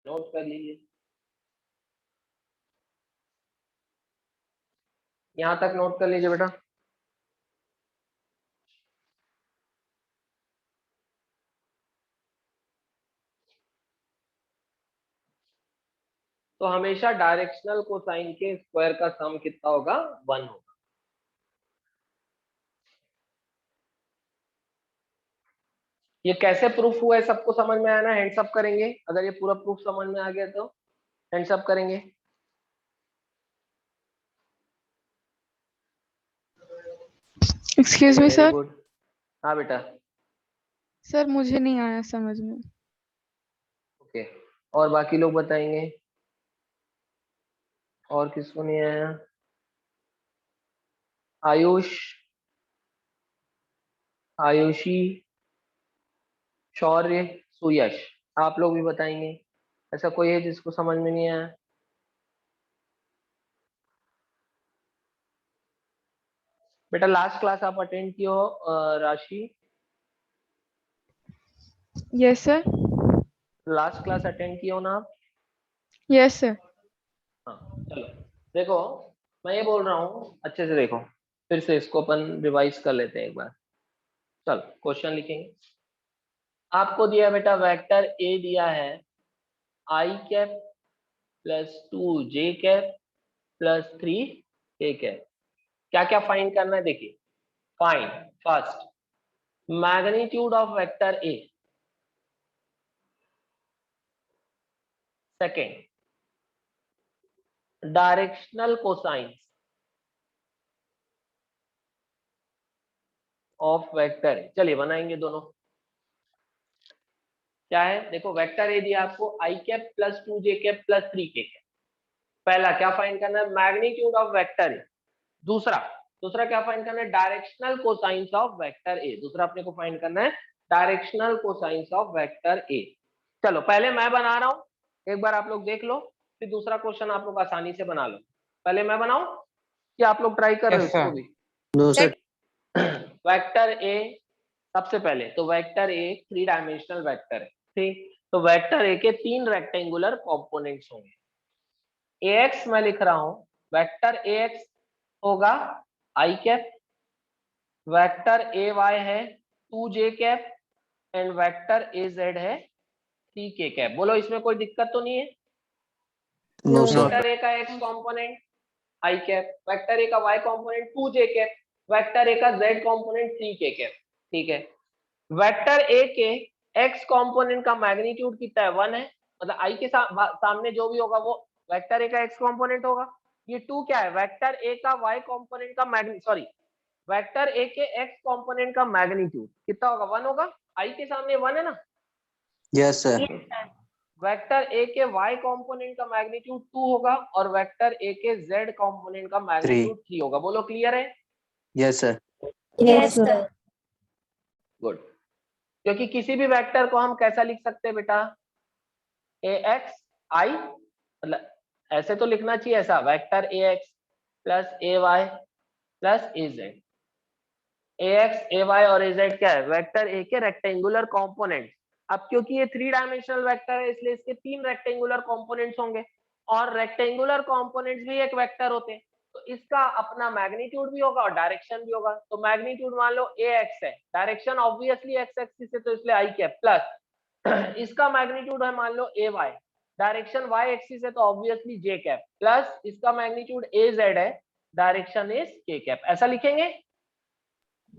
Note कर लीजिए, यहां तक नोट कर लीजिए बेटा। तो हमेशा डायरेक्शनल कोसाइन के स्क्वायर का सम कितना होगा? 1 होगा। ये कैसे प्रूफ हुआ है सबको समझ में आया ना? हैंड्स अप करेंगे अगर ये पूरा प्रूफ समझ में आ गया तो, हैंड्स अप करेंगे। Excuse me very sir. Good. हाँ बेटा। सर मुझे नहीं आया समझ में। ओके, और बाकी लोग बताएंगे, और किसको नहीं आया? आयुष, आयुषी, शौर्य, सुयश, आप लोग भी बताएंगे। ऐसा कोई है जिसको समझ में नहीं आया? बेटा लास्ट क्लास आप अटेंड किए हो राशि? Yes sir. Last class attend किए हो ना आप? Yes sir. हाँ चलो देखो, मैं ये बोल रहा हूँ अच्छे से देखो, फिर से इसको अपन रिवाइज कर लेते हैं एक बार। चलो क्वेश्चन लिखेंगे। आपको दिया बेटा वेक्टर ए दिया है आई cap plus 2 J cap plus 3 के कैप। क्या क्या फाइंड करना है? देखिए, find first magnitude of vector A, second directional cosines of vector ए। चलिए बनाएंगे दोनों। क्या है? देखो वेक्टर ए दिया आपको आई cap plus 2 J cap plus 3 के कैप। पहला क्या फाइंड करना है? मैग्नीट्यूड ऑफ वेक्टर ए। दूसरा क्या फाइंड करना है? डायरेक्शनल कोसाइंस ऑफ वेक्टर ए। दूसरा अपने को फाइंड करना है डायरेक्शनल कोसाइंस ऑफ वेक्टर ए। चलो पहले मैं बना रहा हूं, एक बार आप लोग देख लो, फिर दूसरा क्वेश्चन आप लोग आसानी से बना लो। पहले मैं बनाऊं कि आप लोग ट्राई कर रहे हो Yes, इसको sir. भी? No sir. वेक्टर ए, सबसे पहले तो वेक्टर ए 3 डायमेंशनल वेक्टर है, ठीक? तो वेक्टर ए के 3 रेक्टेंगुलर कंपोनेंट्स होंगे। ax मैं लिख रहा हूं, वेक्टर ax होगा I cap, vector A Y है 2 J cap and vector A Z है 3 के कैप। बोलो इसमें कोई दिक्कत तो नहीं है? No sir. वेक्टर ए का X component I cap, vector ए का Y component 2 J cap, vector ए का जेड कंपोनेंट 3 के कैप, ठीक है? वेक्टर ए के एक्स कंपोनेंट का मैग्नीट्यूड कितना है? 1 है, मतलब आई के सामने जो भी होगा वो वेक्टर ए का एक्स कंपोनेंट होगा। ये 2 क्या है? वेक्टर ए का वाई कंपोनेंट का वेक्टर ए के एक्स कंपोनेंट का मैग्नीट्यूड कितना होगा? 1 होगा। आई के सामने 1 है ना? Yes sir. Yes, sir. Vector A के y कंपोनेंट का मैग्नीट्यूड 2 होगा और वेक्टर ए के z कंपोनेंट का मैग्नीट्यूड 3 होगा। बोलो क्लियर है? Yes, sir. Yes, sir. Good. क्योंकि किसी भी वेक्टर को हम कैसा लिख सकते हैं बेटा, ax i, मतलब ऐसे तो लिखना चाहिए, ऐसा vector ax plus ay plus az। ax ay और az क्या है, वेक्टर ए के रेक्टेंगुलर कंपोनेंट। अब क्योंकि ये 3 डायमेंशनल वेक्टर है इसलिए इसके 3 रेक्टेंगुलर कंपोनेंट्स होंगे और रेक्टेंगुलर कंपोनेंट्स भी एक वेक्टर होते हैं, तो इसका अपना मैग्नीट्यूड भी होगा और डायरेक्शन भी होगा। तो मैग्नीट्यूड मान लो ax है, डायरेक्शन ऑब्वियसली x एक्सिस है तो इसलिए i कैप, प्लस इसका मैग्नीट्यूड है मान लो ay, डायरेक्शन y एक्सिस है तो ऑब्वियसली j कैप, प्लस इसका मैग्नीट्यूड az है, डायरेक्शन इज k कैप। ऐसा लिखेंगे?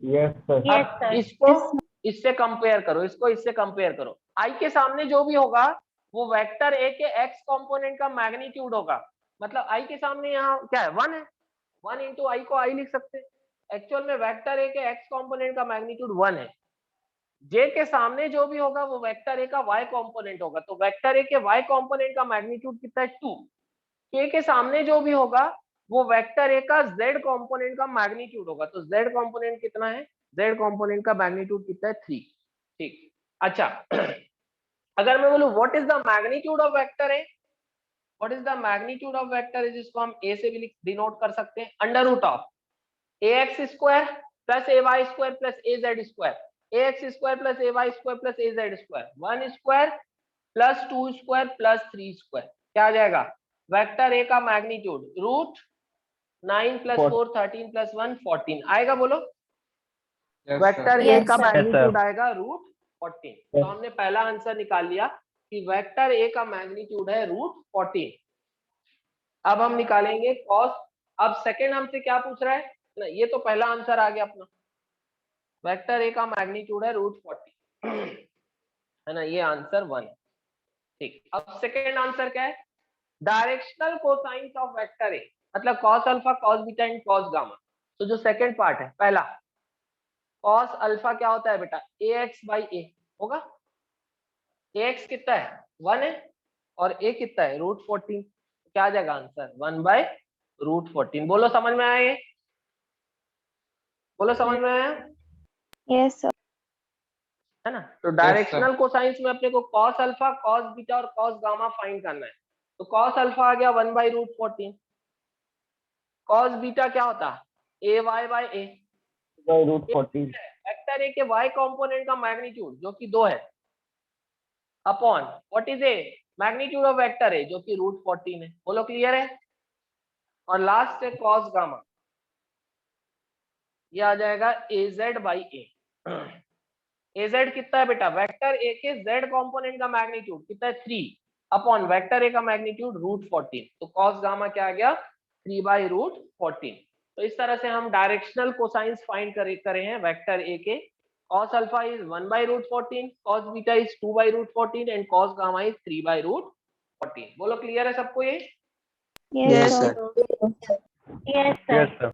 Yes, sir. अब इसको इससे कंपेयर करो, इसको इससे कंपेयर करो। i के सामने जो भी होगा वो वेक्टर a के x कंपोनेंट का मैग्नीट्यूड होगा। मतलब i के सामने यहाँ क्या है, 1 है, 1 इंटू i को i लिख सकते हैं। एक्चुअल में वेक्टर a के x कंपोनेंट का मैग्नीट्यूड 1 है। j के सामने जो भी होगा वो वेक्टर a का y कंपोनेंट होगा, तो वेक्टर a के y कंपोनेंट का मैग्नीट्यूड कितना है, 2। k के सामने जो भी होगा वो वेक्टर a का z कंपोनेंट का मैग्नीट्यूड होगा, तो z कंपोनेंट कितना है, z कंपोनेंट का मैग्नीट्यूड कितना है, 3। ठीक, अच्छा अगर मैं बोलूं what is the magnitude of vector a, what is the magnitude of vector, जिसको हम a से भी डिनोट कर सकते हैं, under root of ax square plus ay square plus az square, ax square plus ay square plus az square, 1 square plus 2 square plus 3 square, क्या आ जाएगा, वेक्टर a का मैग्नीट्यूड रूट 9 प्लस 4 13 प्लस 1 14 आएगा। बोलो Yes, vector sir. a Yes, का sir. Magnitude आएगा root 14। तो हमने पहला आंसर निकाल लिया कि वेक्टर a का मैग्नीट्यूड है रूट 14। अब हम निकालेंगे कॉस। अब सेकंड हमसे क्या पूछ रहा है ना, ये तो पहला आंसर आ गया अपना, वेक्टर a का मैग्नीट्यूड है रूट 40 है ना, ये आंसर 1 है। ठीक, अब सेकंड आंसर क्या है, directional cosines of vector a, मतलब cos alpha cos beta and cos gamma. तो जो सेकंड पार्ट है, पहला कॉस अल्फा क्या होता है बेटा, ax बाई a होगा, ax कितना है 1 है और a कितना है रूट 14, क्या आ जाएगा आंसर 1 बाय रूट 14। बोलो समझ में आया ये, बोलो समझ में आया, Yes, sir. है ना। तो डायरेक्शनल कोसाइंस में अपने को कॉस अल्फा कॉस बीटा और कॉस गामा फाइंड करना है। तो कॉस अल्फा आ गया 1 बाई रूट 14, कॉस बीटा क्या होता है A Y by A, root 14. Vector ए के वाई कंपोनेंट का मैग्नीट्यूड जो कि 2 है, upon what is A magnitude of vector A जो कि रूट 14 है। बोलो क्लियर है। और लास्ट है कॉस गामा, ये आ जाएगा az बाई ए। az कितना है बेटा, वेक्टर ए के z कंपोनेंट का मैग्नीट्यूड कितना है 3 अपॉन वेक्टर ए का मैग्नीट्यूड रूट 14, तो कॉस गामा क्या आ गया 3 बाई रूट 14। तो इस तरह से हम डायरेक्शनल कोसाइंस फाइंड करे हैं वेक्टर ए के। cos alpha is 1 by root 14, cos beta is 2 by root 14 and cos gamma is 3 by root 14। बोलो क्लियर है सबको ये। Yes, sir. Yes, sir. Yes, sir.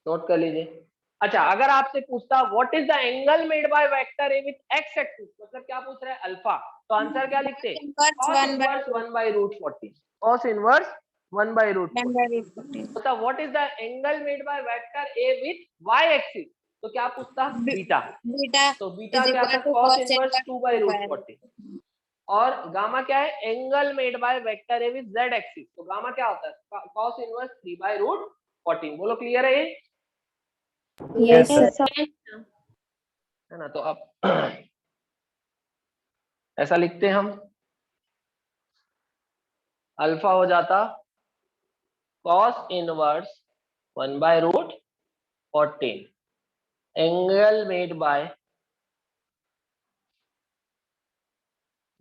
Note कर लीजिए। अच्छा, अगर आपसे पूछता what is the angle made by vector A with x axis, मतलब क्या पूछ रहा है अल्फा, तो आंसर क्या लिखते हैं, Inverse cos 1 by inverse 1 by root 14, cos inverse 1 by root 1 by root 14. होता। What is the angle made by vector A with y axis, तो क्या पूछता बीटा, Beta तो बीटा is क्या equal था to cos cos inverse inverse 2 by 2 root by 14, और gamma क्या है angle made by vector A with z axis, तो गामा क्या होता है cos इनवर्स 3 बाय रूट 14। बोलो क्लियर है ये, Yes, sir. है ना। तो अब ऐसा लिखते हैं हम, अल्फा हो जाता cos inverse 1 by root 14 angle made by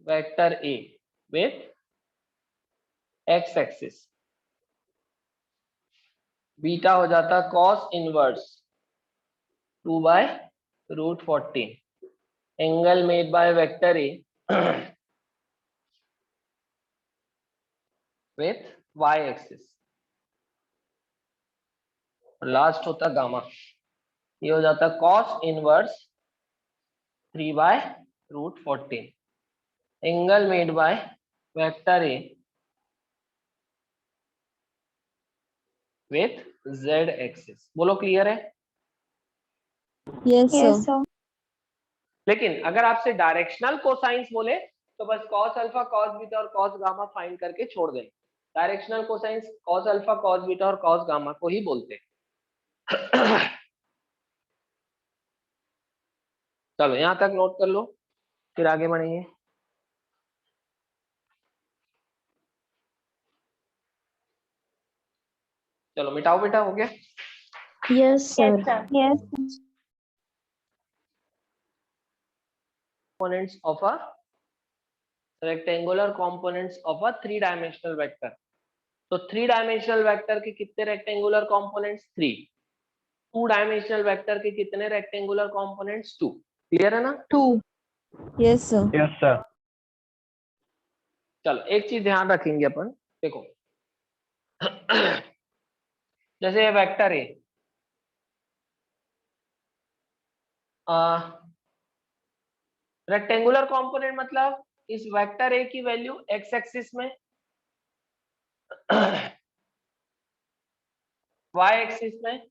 vector A with x axis, beta हो जाता cos inverse 2 by root 14 angle made by vector A with y axis, last होता गामा, ये हो जाता cos inverse 3 by root 14 angle made by vector A with z axis. बोलो clear है? Yes, sir. लेकिन अगर आपसे डायरेक्शनल कोसाइंस बोले तो बस cos अल्फा cos बीटा और cos गामा फाइंड करके छोड़ दें। Directional cosines cos alpha cos beta और cos गामा को ही बोलते हैं। चलो यहां तक नोट कर लो, फिर आगे बढ़ेंगे। चलो मिटाओ बेटा, हो गया। Yes, sir. Yes, sir. Yes. Components of a rectangular components of a three dimensional vector. तो थ्री डायमेंशनल वेक्टर के कितने rectangular components? 3। Two dimensional vector के कितने रेक्टेंगुलर कंपोनेंट्स? 2। क्लियर है ना? 2. Yes, sir. Yes, sir. चलो एक चीज ध्यान रखेंगे अपन, देखो जैसे वेक्टर ए, रेक्टेंगुलर कंपोनेंट मतलब इस वेक्टर ए की वैल्यू एक्स एक्सिस में, वाई एक्सिस में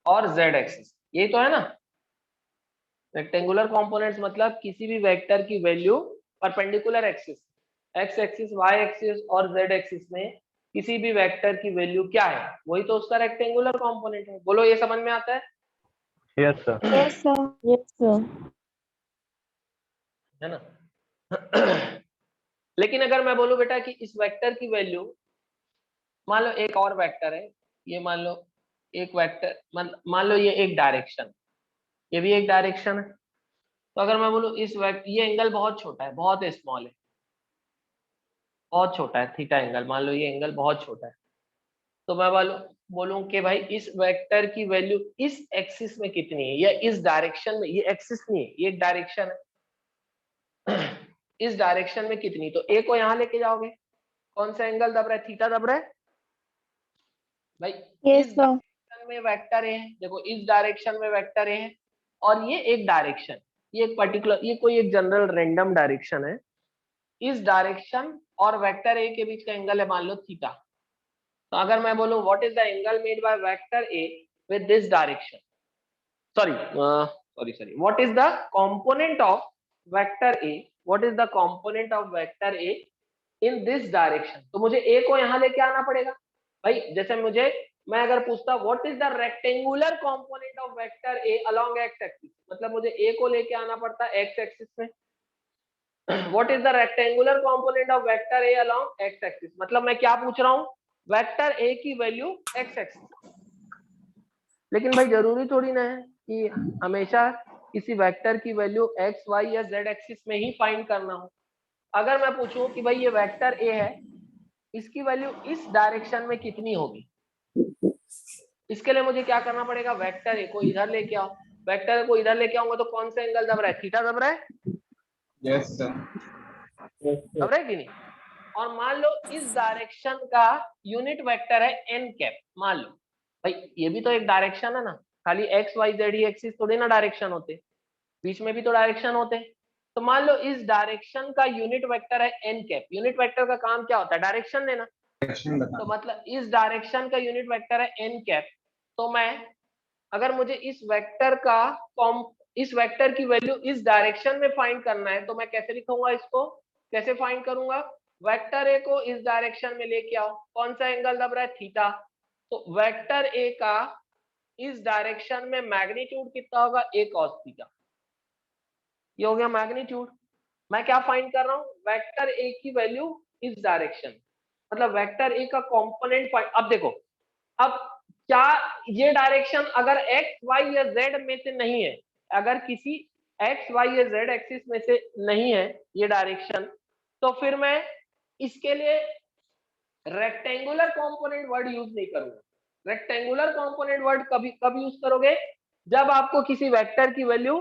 और जेड एक्सिस, ये तो है ना। रेक्टेंगुलर कंपोनेंट्स मतलब किसी भी वेक्टर की value perpendicular axis, x axis, y axis और जेड एक्सिस में किसी भी वेक्टर की वैल्यू क्या है, वही तो उसका रेक्टेंगुलर कंपोनेंट है। बोलो ये समझ में आता है? Yes, sir. Yes, sir. Yes, sir. है ना? लेकिन अगर मैं बोलूं बेटा कि इस वेक्टर की वैल्यू, मान लो एक और वेक्टर है, ये मान लो एक वेक्टर, मान लो ये एक डायरेक्शन, ये भी एक डायरेक्शन है। तो अगर मैं बोलूं इस ये एंगल बहुत छोटा है, बहुत स्मॉल है, बहुत छोटा है थीटा एंगल, मान लो ये एंगल बहुत छोटा है, तो मैं बोलूं कि भाई इस वेक्टर की वैल्यू इस एक्सिस में कितनी है, या इस डायरेक्शन में, ये एक्सिस नहीं है, ये एक डायरेक्शन है, इस डायरेक्शन में कितनी, तो ए को यहां लेके जाओगे, कौन सा एंगल दब रहा है? थीटा दब रहा है भाई। Yes, इस sir. डायरेक्शन में वेक्टर ए है, देखो इस डायरेक्शन में वेक्टर ए है, और ये एक डायरेक्शन, ये एक पर्टिकुलर, ये कोई एक जनरल रैंडम डायरेक्शन है, इस डायरेक्शन और वेक्टर ए के बीच का एंगल है मान लो थीटा। तो अगर मैं बोलूं what is the angle made by vector A with this direction, sorry what is the component of vector A, what is the component of vector a in this direction, तो मुझे ए को यहां लेके आना पड़ेगा भाई। जैसे मैं अगर पूछता what is the rectangular component of vector a along x axis, मतलब मुझे ए को लेके आना पड़ता है एक्स एक्सिस में। What is the rectangular component of vector a along x axis, मतलब मैं क्या पूछ रहा हूं, वेक्टर ए की वैल्यू एक्स एक्सिस। लेकिन भाई जरूरी थोड़ी ना है कि हमेशा किसी वेक्टर की वैल्यू एक्स वाई या जेड एक्सिस में ही फाइंड करना हो। अगर मैं पूछूं कि भाई ये वेक्टर ए है, इसकी वैल्यू इस डायरेक्शन में कितनी होगी, इसके लिए मुझे क्या करना पड़ेगा, वेक्टर ए को इधर लेके आओ, वेक्टर ए को इधर लेके आऊंगा तो कौन सा एंगल दब रहा है? थीटा दब रहा है, Yes, sir. दब रहा है कि नहीं? और मान लो इस डायरेक्शन का यूनिट वेक्टर है एन कैप, मान लो भाई ये भी तो एक डायरेक्शन है ना, खाली एक्स वाई जेड ही एक्सिस थोड़ी ना डायरेक्शन होते, बीच में भी तो डायरेक्शन होते। तो मान लो इस डायरेक्शन का यूनिट वेक्टर है एन कैप, यूनिट वेक्टर का काम क्या होता है? डायरेक्शन देना। Direction तो बता। मतलब इस डायरेक्शन का यूनिट वेक्टर है एन कैप, तो मैं अगर मुझे इस वेक्टर की वैल्यू इस डायरेक्शन में फाइंड करना है, तो मैं कैसे लिखूंगा इसको, कैसे फाइंड करूंगा, वेक्टर ए को इस डायरेक्शन में लेके आओ, कौन सा एंगल दब रहा है? थीटा। तो वेक्टर ए का इस डायरेक्शन में मैग्नीट्यूड कितना होगा? ए कॉस थीटा। ये हो गया मैग्नीट्यूड। मैं क्या फाइंड कर रहा हूं? वेक्टर ए की वैल्यू इस डायरेक्शन, मतलब वेक्टर ए का कंपोनेंट फाइंड। अब देखो, अब क्या ये डायरेक्शन अगर एक्स वाई या जेड में से नहीं है, अगर किसी एक्स वाई या जेड एक्सिस में से नहीं है ये डायरेक्शन, तो फिर मैं इसके लिए रेक्टेंगुलर कंपोनेंट वर्ड यूज नहीं करूंगा। रेक्टेंगुलर कंपोनेंट वर्ड कब यूज करोगे? जब आपको किसी वेक्टर की वैल्यू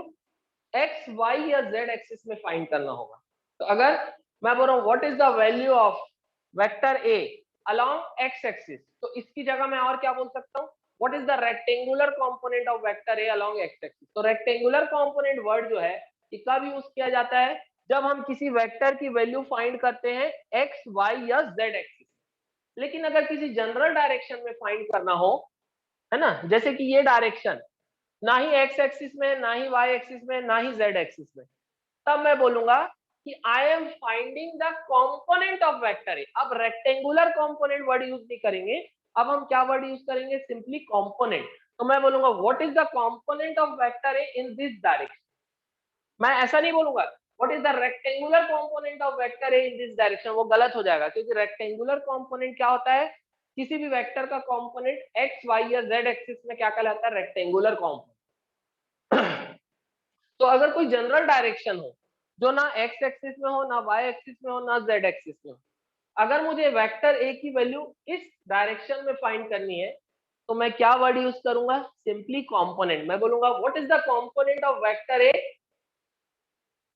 एक्स वाई या जेड एक्सिस में फाइंड करना होगा। तो अगर मैं बोल रहा हूं what is the value of vector a along x axis, तो इसकी जगह मैं और क्या बोल सकता हूं, what is the rectangular component of vector a along x axis. तो रेक्टेंगुलर कंपोनेंट वर्ड जो है इसका भी यूज किया जाता है जब हम किसी वेक्टर की वैल्यू फाइंड करते हैं एक्स वाई या जेड एक्सिस। लेकिन अगर किसी जनरल डायरेक्शन में फाइंड करना हो, है ना, जैसे कि ये डायरेक्शन ना ही एक्स एक्सिस में, ना ही वाई एक्सिस में, ना ही जेड एक्सिस में, तब मैं बोलूंगा कि I am finding the component of vector ए। अब रेक्टेंगुलर कंपोनेंट वर्ड यूज नहीं करेंगे, अब हम क्या वर्ड यूज करेंगे, सिंपली कंपोनेंट। तो मैं बोलूंगा what is the component of vector a in this direction. मैं ऐसा नहीं बोलूंगा what is the rectangular component of vector a in this direction, वो गलत हो जाएगा, क्योंकि रेक्टेंगुलर कंपोनेंट क्या होता है, किसी भी वेक्टर का कंपोनेंट एक्स वाई या जेड एक्सिस में क्या कहलाता है, रेक्टेंगुलर कंपोनेंट। तो अगर कोई जनरल डायरेक्शन हो जो ना एक्स एक्सिस में हो, ना वाई एक्सिस में हो, ना जेड एक्सिस में हो, अगर मुझे वेक्टर ए की वैल्यू इस डायरेक्शन में फाइंड करनी है, तो मैं क्या वर्ड यूज करूंगा, सिंपली कंपोनेंट। मैं बोलूंगा what is the component of vector a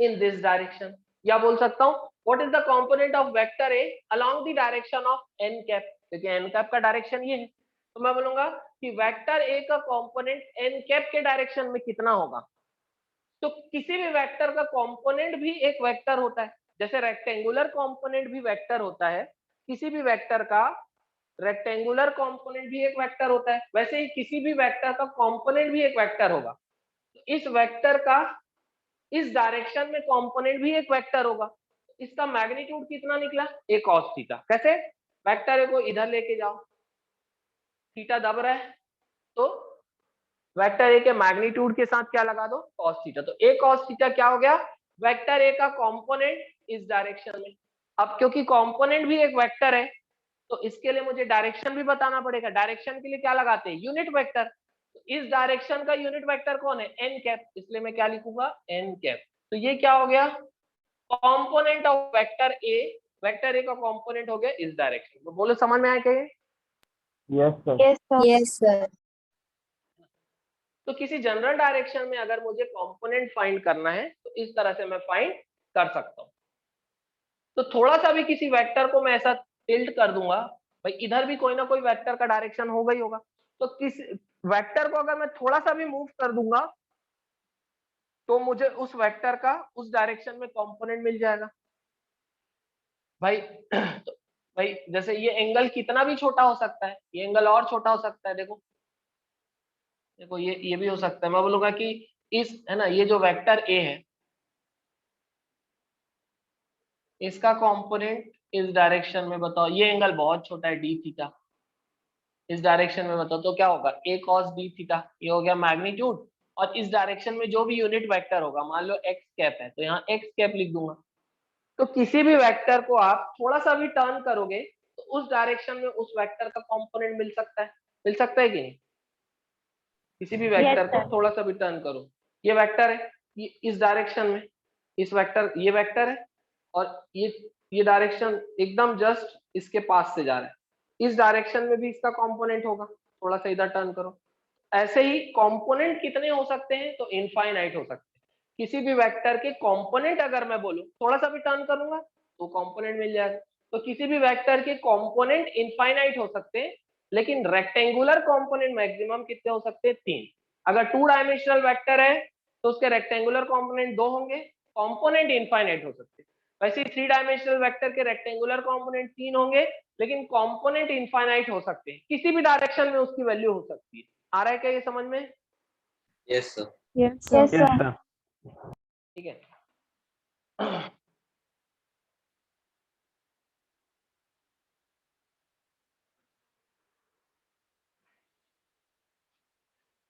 in this direction, या बोल सकता हूं what is the component of vector a along the direction of n cap, क्योंकि एन कैप का डायरेक्शन ये है। तो मैं बोलूंगा कि वेक्टर ए का कंपोनेंट एन कैप के डायरेक्शन में कितना होगा। तो किसी भी वेक्टर का कंपोनेंट भी एक वेक्टर होता है, जैसे रेक्टेंगुलर कंपोनेंट भी वेक्टर होता है, किसी भी वेक्टर का रेक्टेंगुलर कंपोनेंट भी एक वेक्टर होता है, वैसे ही किसी भी वेक्टर का कंपोनेंट भी एक वेक्टर होगा। तो इस वेक्टर का इस डायरेक्शन में कंपोनेंट भी एक वेक्टर होगा। इसका मैग्नीट्यूड कितना निकला, a cos थीटा। कैसे, वेक्टर ए को इधर लेके जाओ, थीटा दब रहा है, तो वेक्टर ए के मैग्नीट्यूड के साथ क्या लगा दो, cos थीटा। तो a cos थीटा क्या हो गया, वेक्टर ए का कंपोनेंट इस डायरेक्शन में। अब क्योंकि कंपोनेंट भी एक वेक्टर है, तो इसके लिए मुझे डायरेक्शन भी बताना पड़ेगा। डायरेक्शन के लिए क्या लगाते हैं, यूनिट वेक्टर। तो इस डायरेक्शन का यूनिट वेक्टर कौन है, एन कैप, इसलिए मैं क्या लिखूंगा, एन कैप। तो ये क्या हो गया, component of vector A, vector ए का कंपोनेंट हो गया इस डायरेक्शन। तो बोलो समझ में आया क्या ये? Yes, sir. Yes, sir. Yes, sir. तो किसी जनरल डायरेक्शन में अगर मुझे कंपोनेंट फाइंड करना है, तो इस तरह से मैं फाइंड कर सकता हूँ। तो थोड़ा सा भी किसी वेक्टर को मैं ऐसा टिल्ट कर दूंगा, भाई इधर भी कोई ना कोई वेक्टर का डायरेक्शन होगा ही होगा, तो किस वेक्टर को अगर मैं थोड़ा सा भी मूव कर दूंगा, तो मुझे उस वेक्टर का उस डायरेक्शन में कंपोनेंट मिल जाएगा। भाई तो भाई जैसे ये एंगल कितना भी छोटा हो सकता है, ये एंगल और छोटा हो सकता है, देखो देखो ये भी हो सकता है। मैं बोलूंगा कि इस, है ना, ये जो वेक्टर ए है, इसका कंपोनेंट इस डायरेक्शन में बताओ, ये एंगल बहुत छोटा है डी थीटा, इस डायरेक्शन में बताओ, तो क्या होगा, a cos b थीटा, ये हो गया मैग्नीट्यूड। और इस डायरेक्शन में जो भी यूनिट वेक्टर होगा, मान लो x कैप है, तो यहाँ x कैप लिख दूंगा। तो किसी भी वेक्टर को आप थोड़ा सा भी टर्न करोगे, तो उस डायरेक्शन में उस वेक्टर का कंपोनेंट मिल सकता है, मिल सकता है कि नहीं। किसी भी वेक्टर को थोड़ा सा भी टर्न करो, ये वेक्टर है, ये इस डायरेक्शन में, इस वेक्टर, ये वेक्टर है, और ये डायरेक्शन एकदम जस्ट इसके पास से जा रहा है, इस डायरेक्शन में भी इसका कंपोनेंट होगा, थोड़ा सा इधर टर्न करो। ऐसे ही कंपोनेंट कितने हो सकते हैं, तो इनफाइनाइट हो सकते हैं। किसी भी वेक्टर के कंपोनेंट अगर मैं बोलूं, थोड़ा सा भी टर्न करूंगा तो कंपोनेंट मिल जाएगा। तो किसी भी वेक्टर के कंपोनेंट इनफाइनाइट हो सकते हैं, लेकिन रेक्टेंगुलर कंपोनेंट मैक्सिमम कितने हो सकते हैं, 3। अगर 2 डायमेंशनल वेक्टर है तो उसके रेक्टेंगुलर कंपोनेंट 2 होंगे, कंपोनेंट इनफाइनाइट हो सकते हैं। वैसे 3 डायमेंशनल वेक्टर के रेक्टेंगुलर कंपोनेंट 3 होंगे, लेकिन कंपोनेंट इनफाइनाइट हो सकते हैं, किसी भी डायरेक्शन में उसकी वैल्यू हो सकती है। आ रहा है क्या ये समझ में? Yes, sir. Yes, sir. Yes, Yes, sir. sir. ठीक है।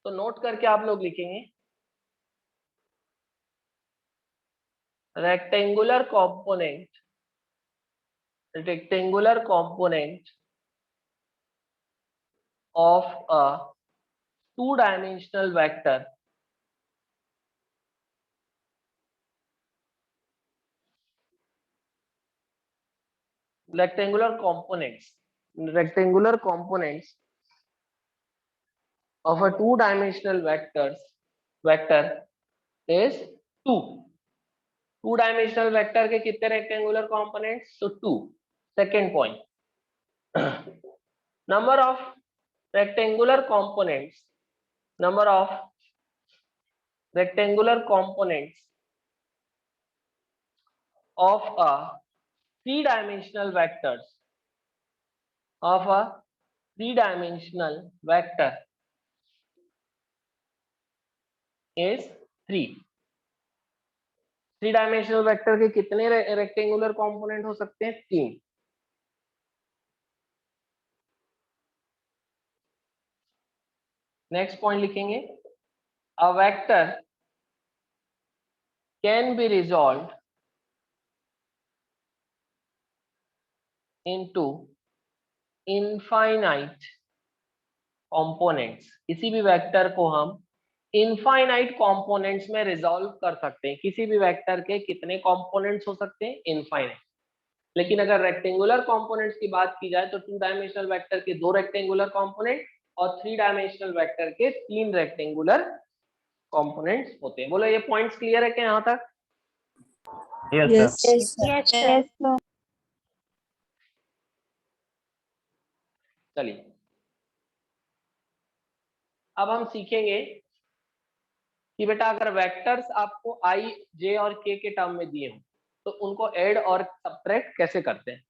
तो नोट करके आप लोग लिखेंगे, rectangular component of a 2-dimensional vector rectangular components of a 2-dimensional vector is 2. 2-dimensional vector के कितने rectangular components, तो 2. Second point, number of rectangular components of a three-dimensional vectors of a three-dimensional vector is 3. Three dimensional vector के कितने rectangular component हो सकते हैं? 3. Next point लिखेंगे, a vector can be resolved into infinite components. किसी भी vector को हम इनफाइनाइट कंपोनेंट्स में रिजॉल्व कर सकते हैं. किसी भी वेक्टर के कितने कंपोनेंट्स हो सकते हैं? इनफाइनाइट. लेकिन अगर रेक्टेंगुलर कंपोनेंट्स की बात की जाए तो टू डायमेंशनल वेक्टर के 2 रेक्टेंगुलर कंपोनेंट और थ्री डायमेंशनल वेक्टर के 3 रेक्टेंगुलर कंपोनेंट्स होते हैं. बोलो ये पॉइंट्स क्लियर है क्या यहाँ तक? Yes. Yes, sir. चलिए अब हम सीखेंगे कि बेटा अगर वेक्टर्स आपको आई, जे और के टर्म में दिए हों तो उनको ऐड और सब्ट्रैक्ट कैसे करते हैं.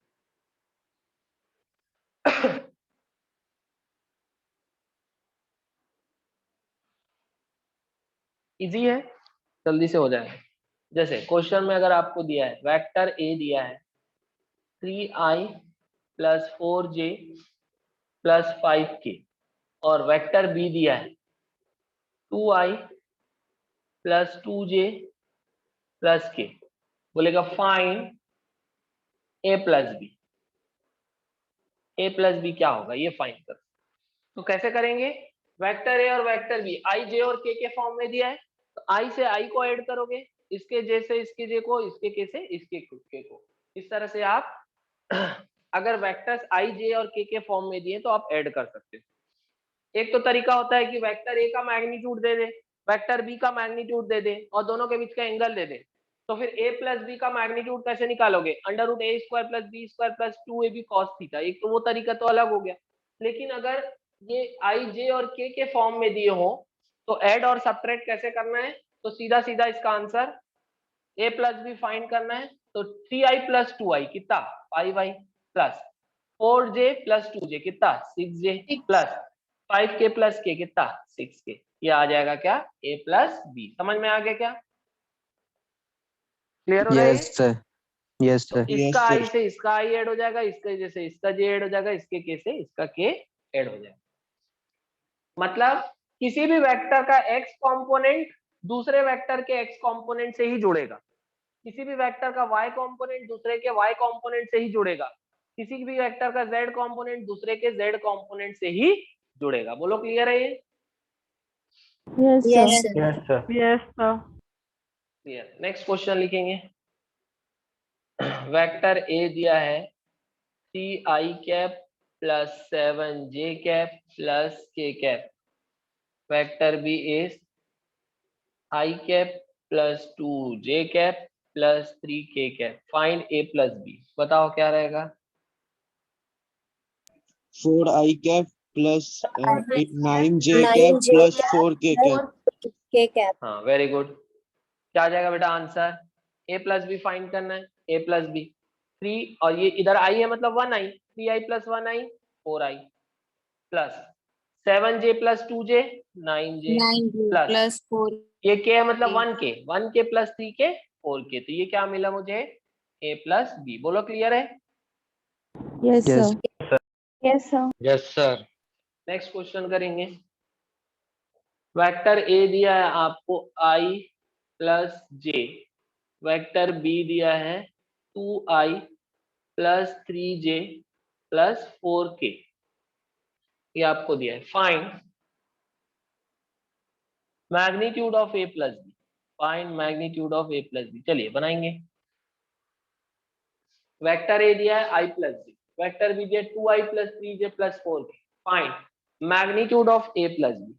इजी है, जल्दी से हो जाएगा. जैसे क्वेश्चन में अगर आपको दिया है वेक्टर ए दिया है 3i + 4j + 5k और वेक्टर बी दिया है 2i + 2j + k. बोलेगा find a + b. a + b क्या होगा ये फाइंड कर. तो कैसे करेंगे? वेक्टर ए और वेक्टर बी आई, जे और के फॉर्म में दिया है तो आई से आई को ऐड करोगे, इसके जे से इसके जे को, इसके के से इसके के को. इस तरह से आप अगर वेक्टर्स आई, जे और के फॉर्म में दिए तो आप ऐड कर सकते हो. एक तो तरीका होता है कि वेक्टर ए का मैग्नीट्यूड दे दे, वेक्टर बी का मैग्नीट्यूड दे दे और दोनों के बीच का एंगल दे दे. तो फिर a + b का मैग्नीट्यूड कैसे निकालोगे? √a² + b² + 2ab cos theta. एक तो वो तरीका तो अलग हो गया. लेकिन अगर ये i, j और के फॉर्म में दिए हो तो ऐड और सब्ट्रैक्ट कैसे करना है? तो सीधा सीधा इसका आंसर a + b फाइंड करना है. तो 3i + 2i कितना? 5i प्लस 4j + 2j कितना? 6j प्लस 5k + k कितना? 6k. ये आ जाएगा क्या? a + b. समझ में आ गया क्या? क्लियर हो रहा है? Yes, sir. Yes, तो sir. इसका आई से इसका आई ऐड हो जाएगा, इसके जैसे इसका जे ऐड हो जाएगा, इसके के से इसका के ऐड हो जाएगा. मतलब किसी भी वेक्टर का x कंपोनेंट दूसरे वेक्टर के x कंपोनेंट से ही जुड़ेगा. किसी भी वेक्टर का y कंपोनेंट दूसरे के y कंपोनेंट से ही जुड़ेगा. किसी भी वेक्टर का z कंपोनेंट दूसरे के z कंपोनेंट से ही जुड़ेगा. बोलो क्लियर है ये? Yes, sir. Yes, sir. Yes, sir. Yes, sir. Clear. Next question लिखेंगे. वेक्टर ए दिया है 3i + 7j + k. Vector b is i + 2j + 3k. Find a + b. बताओ क्या रहेगा? 4i + 9j 9j + 4k. 4k. हाँ very good. क्या आ जाएगा बेटा आंसर? a + b फाइंड करना है. a + b 3 और ये इधर i है मतलब 1i. 3i + 1i 4i plus 7j + 2j 9j 9j plus + 4. ये k है मतलब 1k + 3k 4k. तो ये क्या मिला मुझे? a + b. बोलो क्लियर है? Yes, Yes. sir. Yes, sir. Yes, sir. Next question करेंगे. वेक्टर a दिया है आपको i + j. वेक्टर b दिया है 2i + 3j + 4k. ये आपको दिया है. Find magnitude of a + b. Find magnitude of a + b. चलिए बनाएंगे. वेक्टर a दिया है i + j. वेक्टर b दिया 2i + 3j + 4k. Find magnitude of a + b.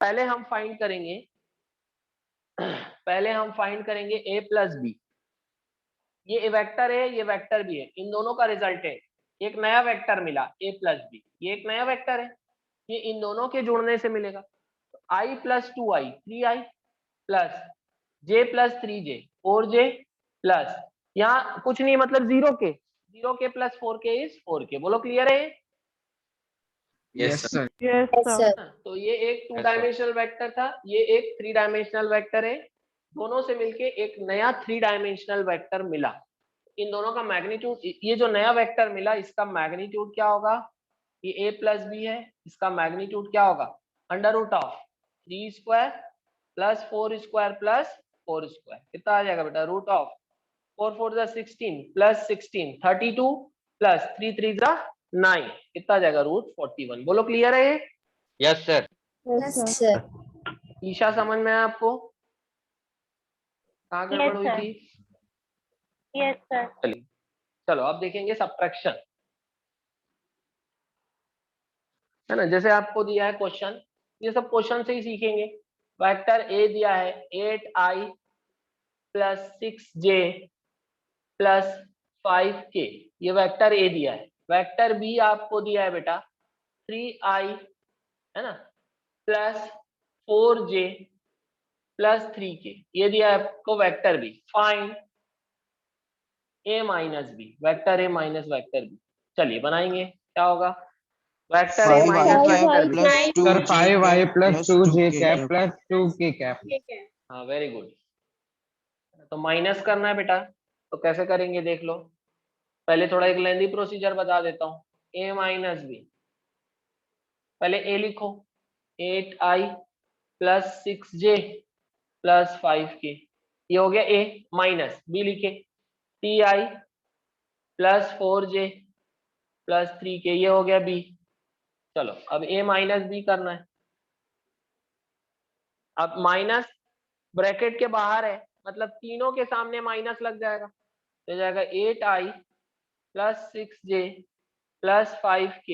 पहले हम फाइंड करेंगे a + b. ये वेक्टर है, ये वेक्टर भी है. इन दोनों का रिजल्ट है. एक नया वेक्टर मिला a + b. ये एक नया वेक्टर है. ये इन दोनों के जुड़ने से मिलेगा. i + 2i 3i plus j plus 3j 4j plus यहाँ कुछ नहीं मतलब 0k plus 4k is 4k। बोलो क्लियर है? Yes, sir. Yes, Yes, sir. sir. तो ये एक 2 Yes, sir. डायमेंशनल वेक्टर था, ये एक 3 डायमेंशनल वेक्टर है, दोनों से मिलके एक नया 3 डायमेंशनल वेक्टर मिला। इन दोनों का मैग्नीट्यूड, ये जो नया वेक्टर मिला इसका मैग्नीट्यूड क्या होगा? ये a प्लस बी है, इसका मैग्नीट्यूड क्या होगा? Under root of 3 square plus 4 square plus 4 square. कितना आ जाएगा बेटा? रूट ऑफ 4 4 जा 16 प्लस 16 32 प्लस 3 3 जा 9। कितना आ जाएगा? रूट 41। बोलो क्लियर है ये? Yes, sir. Yes, sir. Isha समझ में आया आपको? कहाँ गड़बड़ हुई थी? Yes, sir. चलिए चलो अब देखेंगे सब्ट्रैक्शन, है ना। जैसे आपको दिया है क्वेश्चन, ये सब क्वेश्चन से ही सीखेंगे। वेक्टर ए दिया है 8i plus 6j plus 5k, ये वेक्टर ए दिया है। वेक्टर बी आपको दिया है बेटा 3i, है ना, प्लस 4j प्लस 3k, ये दिया है आपको vector b. Find a minus b, vector a minus vector b. चलिए बनाएंगे, क्या होगा? Vector a 5i minus cap vector b. plus Sir, 2j 5i cap plus plus 2j 2k cap cap. plus 2k cap. हाँ very good. तो minus करना है बेटा, तो कैसे करेंगे देख लो। पहले थोड़ा एक लेंदी प्रोसीजर बता देता हूँ। a माइनस बी, पहले a लिखो 8i plus 6j plus 5k, ये हो गया a। माइनस b लिखे 3i plus 4j plus 3k, ये हो गया b। चलो अब a माइनस b करना है। अब माइनस ब्रैकेट के बाहर है, मतलब तीनों के सामने माइनस लग जाएगा, तो जाएगा 8i plus 6j plus 5k,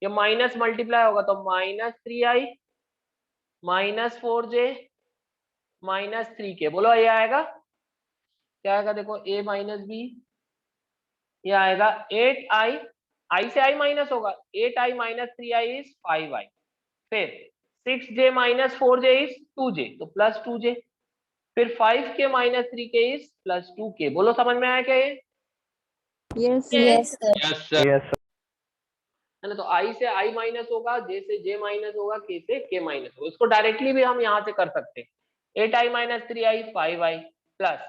ये माइनस मल्टीप्लाई होगा तो minus 3i minus 4j minus 3k। बोलो ये आएगा क्या आएगा? देखो a माइनस b, ये आएगा 8i, i से i माइनस होगा, 8i minus 3i is 5i, फिर 6j minus 4j is 2j, तो प्लस 2j, फिर 5k minus 3k is plus 2k। बोलो समझ में आया क्या ये? Yes, sir. Yes, sir. Yes, sir. है ना। तो i से i माइनस होगा, j से j माइनस होगा, k से k माइनस होगा। इसको डायरेक्टली भी हम यहाँ से कर सकते हैं। 8i minus 3i 5i plus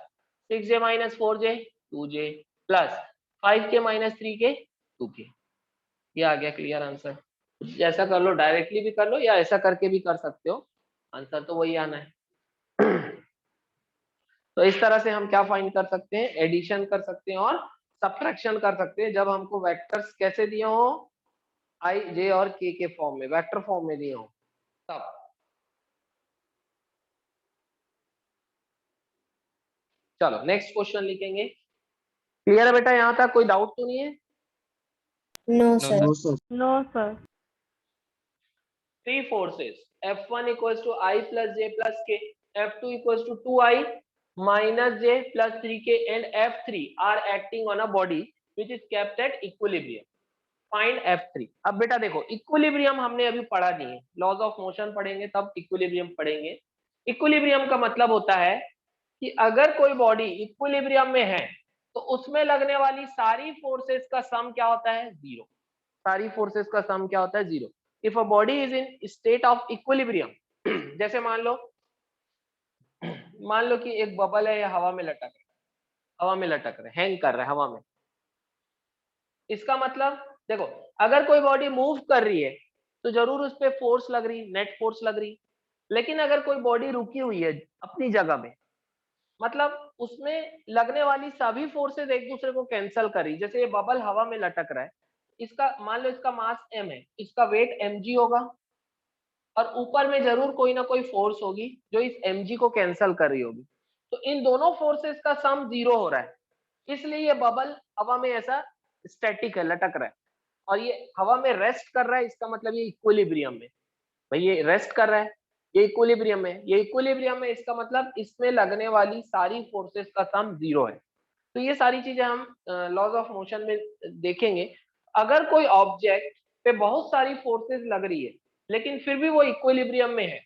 6j minus 4j 2j plus 5k minus 3k 2k। ये आ गया क्लियर आंसर। जैसा कर लो, डायरेक्टली भी कर लो या ऐसा करके भी कर सकते हो, आंसर तो वही आना है। तो इस तरह से हम क्या फाइंड कर सकते हैं? एडिशन कर सकते हैं और सब्ट्रैक्शन कर सकते हैं, जब हमको वेक्टर्स कैसे दिए हो? i, j और k के फॉर्म में, वेक्टर फॉर्म में दिए हो तब। चलो नेक्स्ट क्वेश्चन लिखेंगे। क्लियर है बेटा? यहाँ तक कोई डाउट तो नहीं है? No, No, sir. No, sir. No, sir. Three forces, F1 equals to I plus j plus k, F2 equals to 2I minus j plus 3k and F3 are acting on a body which is kept at equilibrium. Find F3। अब बेटा देखो, equilibrium हमने अभी पढ़ा नहीं है, laws of motion पढ़ेंगे तब इक्विलिब्रियम पढ़ेंगे। इक्विलिब्रियम का मतलब होता है कि अगर कोई बॉडी इक्विलिब्रियम में है तो उसमें लगने वाली सारी फोर्सेस का सम क्या होता है? जीरो। सारी फोर्सेस का सम क्या होता है? Zero. If a body is in state of equilibrium, जैसे मान लो कि एक बबल है, या हवा में लटक रहा है, हवा में लटक रहा है, हैंग कर रहा है हवा में। इसका मतलब देखो, अगर कोई बॉडी मूव कर रही है तो जरूर उस पर फोर्स लग रही, नेट फोर्स लग रही। लेकिन अगर कोई बॉडी रुकी हुई है अपनी जगह में, मतलब उसमें लगने वाली सभी फोर्सेस एक दूसरे को कैंसल कर रही। जैसे ये बबल हवा में लटक रहा है, इसका मान लो इसका मास m है, इसका वेट mg होगा, और ऊपर में जरूर कोई ना कोई फोर्स होगी जो इस mg को कैंसल कर रही होगी। तो इन दोनों फोर्सेस का सम जीरो हो रहा है, इसलिए ये बबल हवा में ऐसा स्टैटिक है, लटक रहा है, और ये हवा में रेस्ट कर रहा है। इसका मतलब ये इक्विलिब्रियम में, भाई ये रेस्ट कर रहा है, ये इक्विलिब्रियम में, ये इक्विलिब्रियम में, इसका मतलब इसमें लगने वाली सारी फोर्सेस का सम जीरो है। तो ये सारी चीजें हम लॉज ऑफ मोशन में देखेंगे। अगर कोई ऑब्जेक्ट पे बहुत सारी फोर्सेस लग रही है लेकिन फिर भी वो इक्विलिब्रियम में है,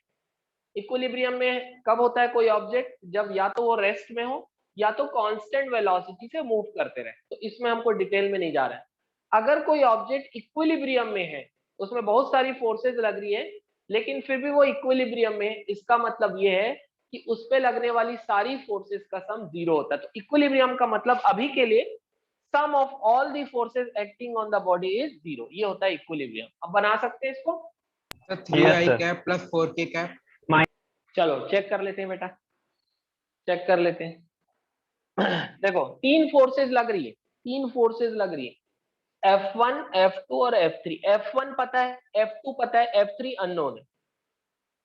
इक्विलिब्रियम में कब होता है कोई ऑब्जेक्ट? जब या तो वो रेस्ट में हो या तो कांस्टेंट वेलोसिटी से मूव करते रहे। तो इसमें हमको डिटेल में नहीं जा रहा है। अगर कोई ऑब्जेक्ट इक्विलिब्रियम में है, उसमें बहुत सारी फोर्सेस लग रही है लेकिन फिर भी वो इक्विलिब्रियम में है, इसका मतलब ये है कि उस पे लगने वाली सारी फोर्सेस का सम 0 होता है। तो इक्विलिब्रियम का मतलब अभी के लिए sum of all the forces acting on the body is 0, ये होता है इक्विलिब्रियम। अब बना सकते हैं इसको? Sir 3i cap plus 4k cap. चलो चेक कर लेते हैं बेटा, चेक कर लेते हैं। देखो तीन फोर्सेस लग रही है, तीन फोर्सेस लग रही है, F1, F2 और F3। F1 पता है, F2 पता है, F3 अननोन है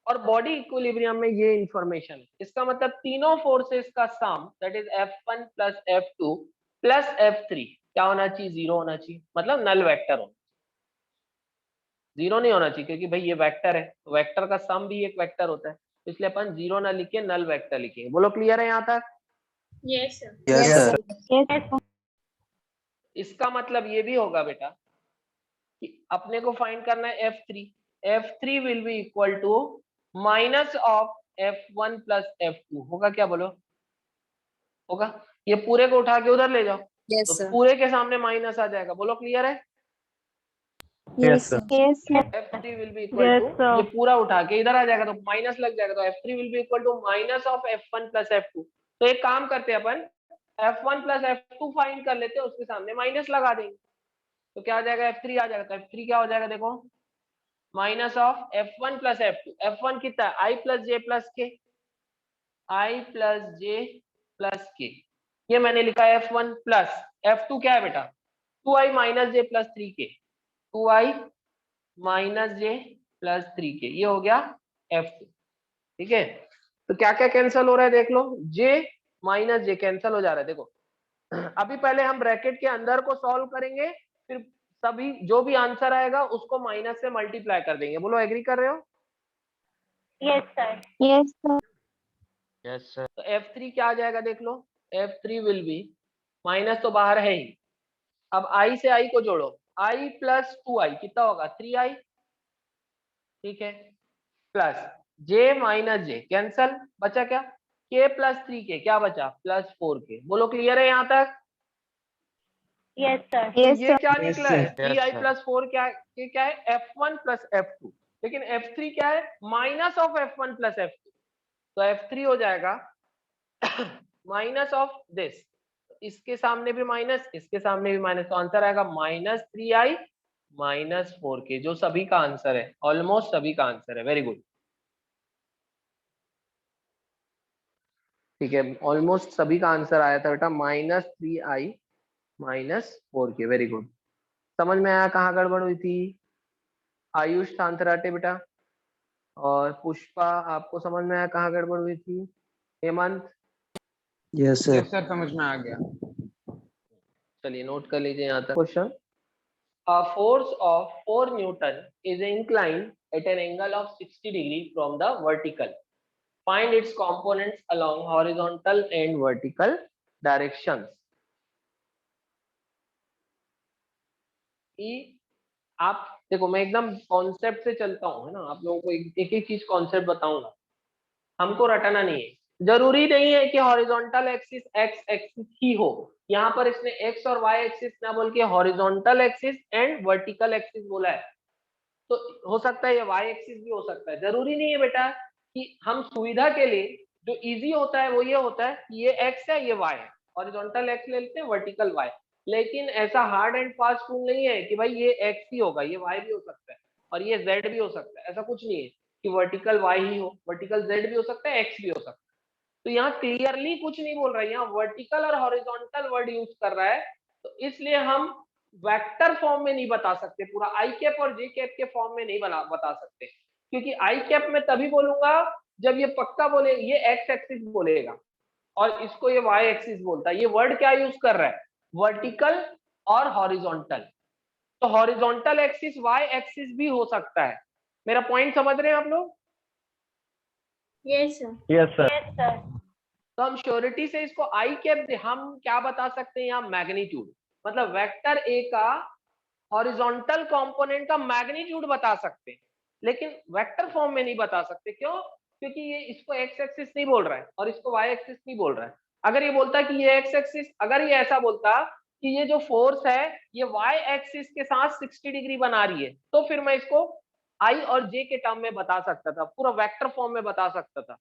और बॉडी इक्विलिब्रियम में ये इंफॉर्मेशन है। इसका मतलब तीनों फोर्सेस का sum that is F1 plus F2 plus F3 क्या होना चाहिए? 0 होना चाहिए, मतलब नल वेक्टर होना, 0 नहीं होना चाहिए क्योंकि भाई ये वेक्टर है, तो वेक्टर का सम भी एक वेक्टर होता है, इसलिए अपन 0 ना लिखे नल वेक्टर लिखेंगे। बोलो क्लियर है यहाँ तक? Yes, sir. Yes, sir. Yes. इसका मतलब ये भी होगा बेटा कि अपने को फाइंड करना है F3। F3 will be equal to minus of F1 plus F2 होगा क्या? बोलो होगा। ये पूरे को उठा के उधर ले जाओ Yes, तो sir. पूरे के सामने माइनस आ जाएगा। बोलो क्लियर है? Yes, sir. Yes, sir. F3 will be equal Yes, to, sir. ये पूरा उठा के इधर आ जाएगा तो माइनस लग जाएगा, तो F3 will be equal to minus of F1 plus F2। तो एक काम करते हैं अपन F1 प्लस F2 फाइंड कर लेते हैं, उसके सामने माइनस लगा देंगे तो क्या आ जाएगा? F3 आ जाएगा। तो F3 क्या हो जाएगा? देखो minus of F1 plus F2। F1 कितना है? I plus J plus K, I plus J plus K, ये मैंने लिखा है F1 प्लस F2 क्या है बेटा? 2I minus J plus 3K, 2I minus J plus 3K, ये हो गया F2। ठीक है, तो क्या क्या कैंसिल हो रहा है देख लो, J माइनस J कैंसिल हो जा रहा है। देखो अभी पहले हम ब्रैकेट के अंदर को सॉल्व करेंगे, फिर सभी जो भी आंसर आएगा उसको माइनस से मल्टीप्लाई कर देंगे। बोलो एग्री कर रहे हो? Yes, sir. Yes, sir. Yes sir. तो F3 क्या आ जाएगा देख लो, F3 विल बी, माइनस तो बाहर है ही, अब I से I को जोड़ो, I प्लस 2I कितना होगा? 3I, ठीक है, plus J minus J cancel, बचा क्या? K प्लस 3K क्या बचा? Plus 4K। बोलो क्लियर है यहाँ तक? Yes, sir. Yes, ये sir. क्या Yes, निकला है? sir. 3I Yes, sir. Plus 4 क्या है? ये क्या है? F1 प्लस F2, लेकिन F3 क्या है? Minus of F1 plus F2, तो F3 हो जाएगा माइनस ऑफ दिस, इसके सामने भी माइनस, इसके सामने भी माइनस, तो आंसर आएगा माइनस 3I माइनस 4K, जो सभी का आंसर है, ऑलमोस्ट सभी का आंसर है। वेरी गुड, ठीक है, ऑलमोस्ट सभी का आंसर आया था बेटा, minus 3I minus 4K। Very good, समझ में आया कहाँ गड़बड़ हुई थी? आयुष थांतराटे बेटा और पुष्पा, आपको समझ में आया कहाँ गड़बड़ हुई थी? Hemant? Yes, sir. Yes sir समझ में आ गया। चलिए नोट कर लीजिए यहाँ तक question. A force of 4 Newton is inclined at an angle of 60 degree from the vertical. Find its components along horizontal and vertical directions. कि आप देखो, मैं एकदम कॉन्सेप्ट से चलता हूँ, है ना, आप लोगों को एक एक चीज कॉन्सेप्ट बताऊंगा, हमको रटना नहीं है। जरूरी नहीं है कि हॉरिजॉन्टल एक्सिस एक्स एक्सिस ही हो, यहाँ पर इसने एक्स और वाई एक्सिस ना बोल के horizontal axis and vertical axis बोला है, तो हो सकता है ये वाई एक्सिस भी हो सकता है। जरूरी नहीं है बेटा कि हम सुविधा के लिए जो इजी होता है वो ये होता है कि ये एक्स है ये वाई है, हॉरिजॉन्टल एक्स ले लेते हैं वर्टिकल वाई, लेकिन ऐसा हार्ड एंड फास्ट रूल नहीं है कि भाई ये एक्स ही होगा, ये वाई भी हो सकता है और ये जेड भी हो सकता है। ऐसा कुछ नहीं है कि वर्टिकल वाई ही हो, वर्टिकल जेड भी हो सकता है, एक्स भी हो सकता है। तो यहाँ क्लियरली कुछ नहीं बोल रहा है, यहाँ वर्टिकल और हॉरिजॉन्टल वर्ड यूज कर रहा है, तो इसलिए हम वेक्टर फॉर्म में नहीं बता सकते, पूरा आई कैप और जे कैप के फॉर्म में नहीं बता सकते, क्योंकि आई कैप में तभी बोलूंगा जब ये पक्का बोले, ये एक्स एक्सिस बोलेगा और इसको ये वाई एक्सिस बोलता है। ये वर्ड क्या यूज कर रहा है? वर्टिकल और हॉरिजॉन्टल, तो हॉरिजॉन्टल एक्सिस वाई एक्सिस भी हो सकता है। मेरा पॉइंट समझ रहे हैं आप लोग? Yes, sir. Yes, sir. Yes, sir. तो हम श्योरिटी से इसको आई कैप हम क्या बता सकते हैं यहाँ? मैग्नीट्यूड, मतलब वेक्टर ए का हॉरिजॉन्टल कंपोनेंट का मैग्नीट्यूड बता सकते हैं, लेकिन वेक्टर फॉर्म में नहीं बता सकते। क्यों? क्योंकि ये इसको एक्स एक्सिस नहीं बोल रहा है और इसको वाई एक्सिस नहीं बोल रहा है। अगर ये बोलता कि ये एक्स एक्सिस, अगर ये ऐसा बोलता कि ये जो फोर्स है ये वाई एक्सिस के साथ 60 डिग्री बना रही है, तो फिर मैं इसको आई और जे के टर्म में बता सकता था, पूरा वेक्टर फॉर्म में बता सकता था।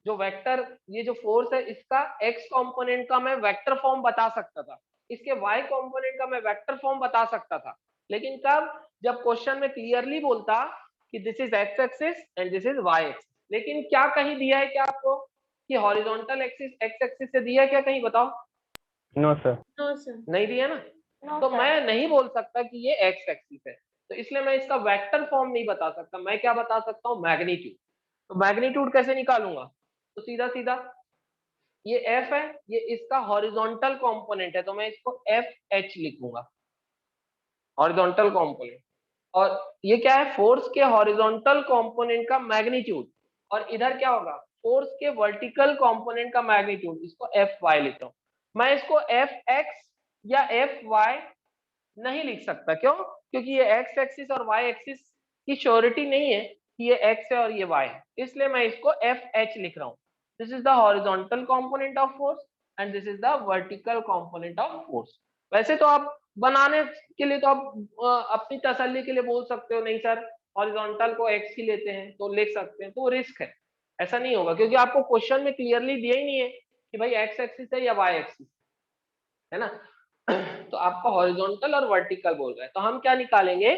जो वेक्टर, ये जो फोर्स है इसका एक्स कंपोनेंट का मैं वेक्टर फॉर्म बता सकता था, इसके वाई कंपोनेंट का मैं वेक्टर फॉर्म बता सकता था। लेकिन कब, जब क्वेश्चन में क्लियरली बोलता कि this is x axis and this is y axis. लेकिन क्या कहीं दिया है क्या आपको कि हॉरिजॉन्टल एक्सिस एक्स एक्सिस से दिया है क्या, कहीं बताओ? No sir. No sir. नहीं दिया ना, तो मैं नहीं बोल सकता कि ये एक्स एक्सिस है, तो इसलिए मैं इसका वेक्टर फॉर्म नहीं बता सकता। मैं क्या बता सकता हूँ, मैग्नीट्यूड। तो मैग्नीट्यूड कैसे निकालूंगा, तो सीधा सीधा ये एफ है, ये इसका हॉरिजॉन्टल कंपोनेंट है, तो मैं इसको एफ एच लिखूंगा, हॉरिजॉन्टल कंपोनेंट। और ये क्या है, फोर्स के हॉरिजॉन्टल कंपोनेंट का मैग्नीट्यूड। और इधर क्या होगा, फोर्स के वर्टिकल कंपोनेंट का मैग्नीट्यूड, इसको एफ वाई लिखता हूं। मैं इसको एफ एक्स या एफ वाई नहीं लिख सकता, क्यों? क्योंकि ये एक्स एक्सिस और वाई एक्सिस की श्योरिटी नहीं है कि ये एक्स है और ये वाई है, इसलिए मैं इसको एफ एच लिख रहा हूँ। This is the horizontal component of force and this is the vertical component of force. वैसे तो आप बनाने के लिए तो आप अपनी तसल्ली के लिए बोल सकते हो, नहीं सर हॉरिजॉन्टल को एक्स ही लेते हैं, तो लिख सकते हैं, तो वो रिस्क है। ऐसा नहीं होगा क्योंकि आपको क्वेश्चन में क्लियरली दिया ही नहीं है कि भाई एक्स एक्सिस है या वाई एक्सिस है ना। तो आपको हॉरिजॉन्टल और वर्टिकल बोल रहा है, तो हम क्या निकालेंगे,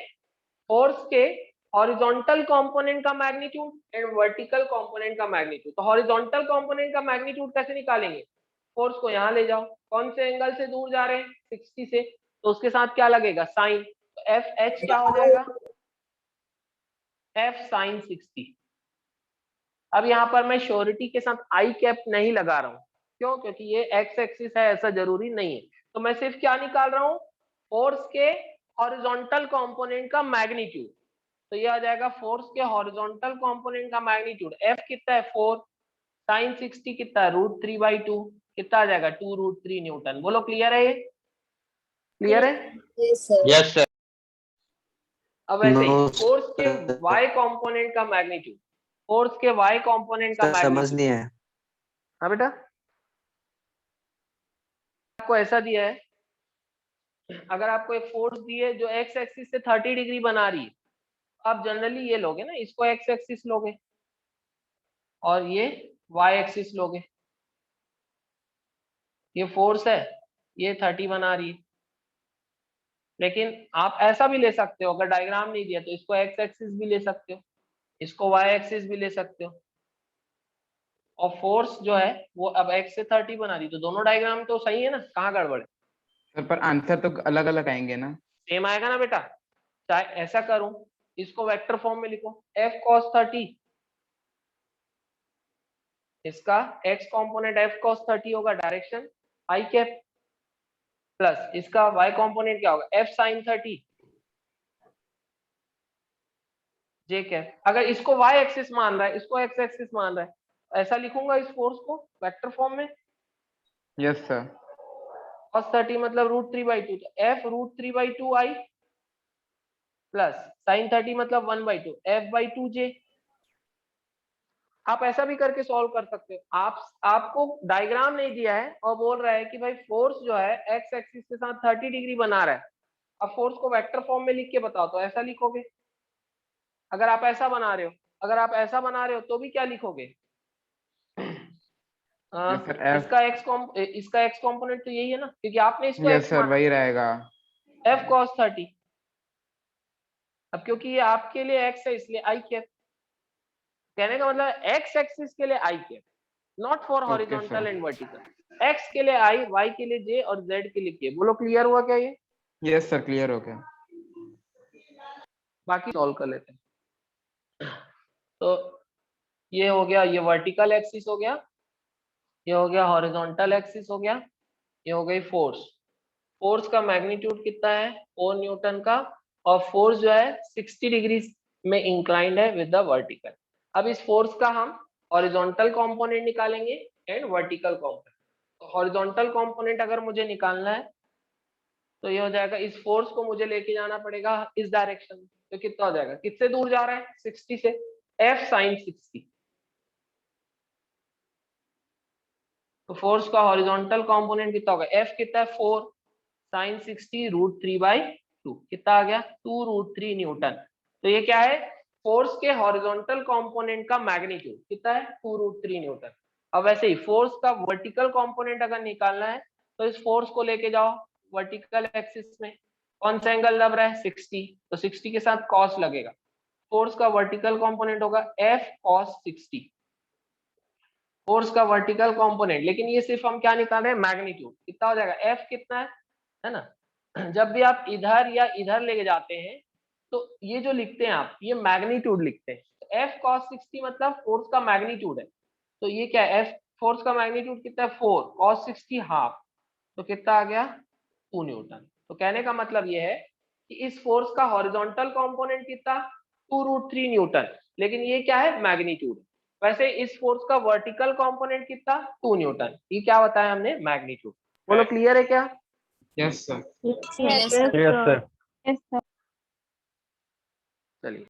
फोर्स के हॉरिजॉन्टल कंपोनेंट का मैग्नीट्यूड एंड वर्टिकल कंपोनेंट का मैग्नीट्यूड। तो हॉरिजॉन्टल कंपोनेंट का मैग्नीट्यूड कैसे निकालेंगे, फोर्स को यहाँ ले जाओ, कौन से एंगल से दूर जा रहे हैं, 60 से, तो उसके साथ क्या लगेगा, साइन। तो एफ एच क्या हो जाएगा, एफ साइन 60। अब यहाँ पर मैं श्योरिटी के साथ आई कैप नहीं लगा रहा हूँ, क्यों? क्योंकि ये एक्स एक्सिस है, ऐसा जरूरी नहीं है। तो मैं सिर्फ क्या निकाल रहा हूँ, फोर्स के हॉरिजॉन्टल कंपोनेंट का मैग्नीट्यूड। तो ये आ जाएगा फोर्स के हॉरिजॉन्टल कंपोनेंट का मैग्नीट्यूड, एफ कितना है 4, साइन 60 कितना है √3/2, कितना आ जाएगा 2√3 न्यूटन। बोलो क्लियर है, ये क्लियर है? Yes sir. अब ऐसे ही No, फोर्स के sir. वाई कंपोनेंट का मैग्नीट्यूड, फोर्स के वाई कंपोनेंट का सर समझ मैग्नीट्यूड। नहीं आया। हाँ बेटा, आपको ऐसा दिया है, अगर आपको एक फोर्स दी है जो एक्स एक्सिस से 30 डिग्री बना रही है, आप जनरली ये लोगे ना, इसको एक्स एक्सिस लोगे और ये वाई एक्सिस लोगे। ये फोर्स है, ये 30 बना रही है, लेकिन आप ऐसा भी ले सकते हो, अगर डायग्राम नहीं दिया तो इसको एक्स एक्सिस भी ले सकते हो, इसको वाई एक्सिस भी ले सकते हो। और फोर्स जो है वो अब एक्स से 30 बना रही, तो दोनों डायग्राम तो सही है ना, कहाँ गड़बड़ है? सर पर आंसर तो अलग अलग आएंगे ना। सेम आएगा ना बेटा। चाहे ऐसा करूं, इसको वेक्टर फॉर्म में लिखो, एफ कॉस 30, इसका एक्स कंपोनेंट एफ कॉस 30 होगा, डायरेक्शन आई कैप, प्लस इसका वाई कंपोनेंट क्या होगा, एफ साइन 30 जे कैप। अगर इसको वाई एक्सिस मान रहा है, इसको एक्स एक्सिस मान रहा है, ऐसा लिखूंगा इस फोर्स को वेक्टर फॉर्म में, यस सर। cos 30 मतलब √3/2, तो f √3/2 आई प्लस sin 30 मतलब 1/2 f/2j। आप ऐसा भी करके सॉल्व कर सकते हो। आपको डायग्राम नहीं दिया है और बोल रहा है कि भाई फोर्स जो है एक्स एक्सिस के साथ 30 डिग्री बना रहा है, अब फोर्स को वेक्टर फॉर्म में लिख के बताओ, तो ऐसा लिखोगे। अगर आप ऐसा बना रहे हो, अगर आप ऐसा बना रहे हो तो भी क्या लिखोगे, यस सर। एफ, इसका एक्स कंपोनेंट तो यही है ना, क्योंकि आपने इसको यस एक्स सर वही रहेगा। f cos 30। अब क्योंकि ये आपके लिए x है इसलिए आई कैप, कहने का मतलब x एक्सिस के लिए I cap, not for horizontal and vertical, x के लिए आई, y के लिए j और z के लिए k। बोलो क्लियर हुआ क्या ये? यस सर क्लियर हो गया। बाकी सॉल्व कर लेते हैं। तो ये हो गया, ये वर्टिकल एक्सिस हो गया, ये हो गया हॉरिजॉन्टल एक्सिस हो गया, ये हो गई फोर्स। फोर्स का मैग्नीट्यूड कितना है 4 न्यूटन का, और फोर्स जो है 60 डिग्री में इंक्लाइंड है विद द वर्टिकल। अब इस फोर्स का हम हॉरिजॉन्टल कंपोनेंट निकालेंगे एंड वर्टिकल कंपोनेंट। तो हॉरिजॉन्टल कंपोनेंट अगर मुझे निकालना है तो ये हो जाएगा, इस फोर्स को मुझे लेके जाना पड़ेगा इस डायरेक्शन में, तो कितना हो जाएगा, किससे दूर जा रहा है 60 से, f sin 60। तो फोर्स का हॉरिजॉन्टल कंपोनेंट कितना होगा, F कितना है 4 sin 60 √3/2 कितना आ गया 2√3 न्यूटन। तो ये क्या है, फोर्स के हॉरिजॉन्टल कंपोनेंट का मैग्नीट्यूड कितना है 2√3 न्यूटन। अब वैसे ही फोर्स का वर्टिकल कंपोनेंट अगर निकालना है तो इस फोर्स को लेके जाओ वर्टिकल एक्सिस में, कौन सा एंगल लग रहा है 60, तो 60 के साथ कॉस लगेगा, फोर्स का वर्टिकल कंपोनेंट होगा F cos 60, फोर्स का वर्टिकल कंपोनेंट। लेकिन ये सिर्फ हम क्या निकाल रहे हैं, मैग्नीट्यूड कितना हो जाएगा, F कितना है ना। जब भी आप इधर या इधर लेके जाते हैं तो ये जो लिखते हैं आप, ये मैग्नीट्यूड लिखते हैं। तो F cos 60 मतलब फोर्स का मैग्नीट्यूड है, तो ये क्या है, F फोर्स का मैग्नीट्यूड कितना है 4 cos 60 हाफ, तो कितना आ गया 2 न्यूटन। तो कहने का मतलब ये है कि इस फोर्स का हॉरिजॉन्टल कंपोनेंट कितना 2√3 न्यूटन, लेकिन ये क्या है मैग्नीट्यूड। वैसे इस फोर्स का वर्टिकल कंपोनेंट कितना 2 न्यूटन, ये क्या बताया हमने मैग्नीट्यूड। बोलो क्लियर है क्या? Yes sir. Yes, Yes, sir. Yes, sir. चलिए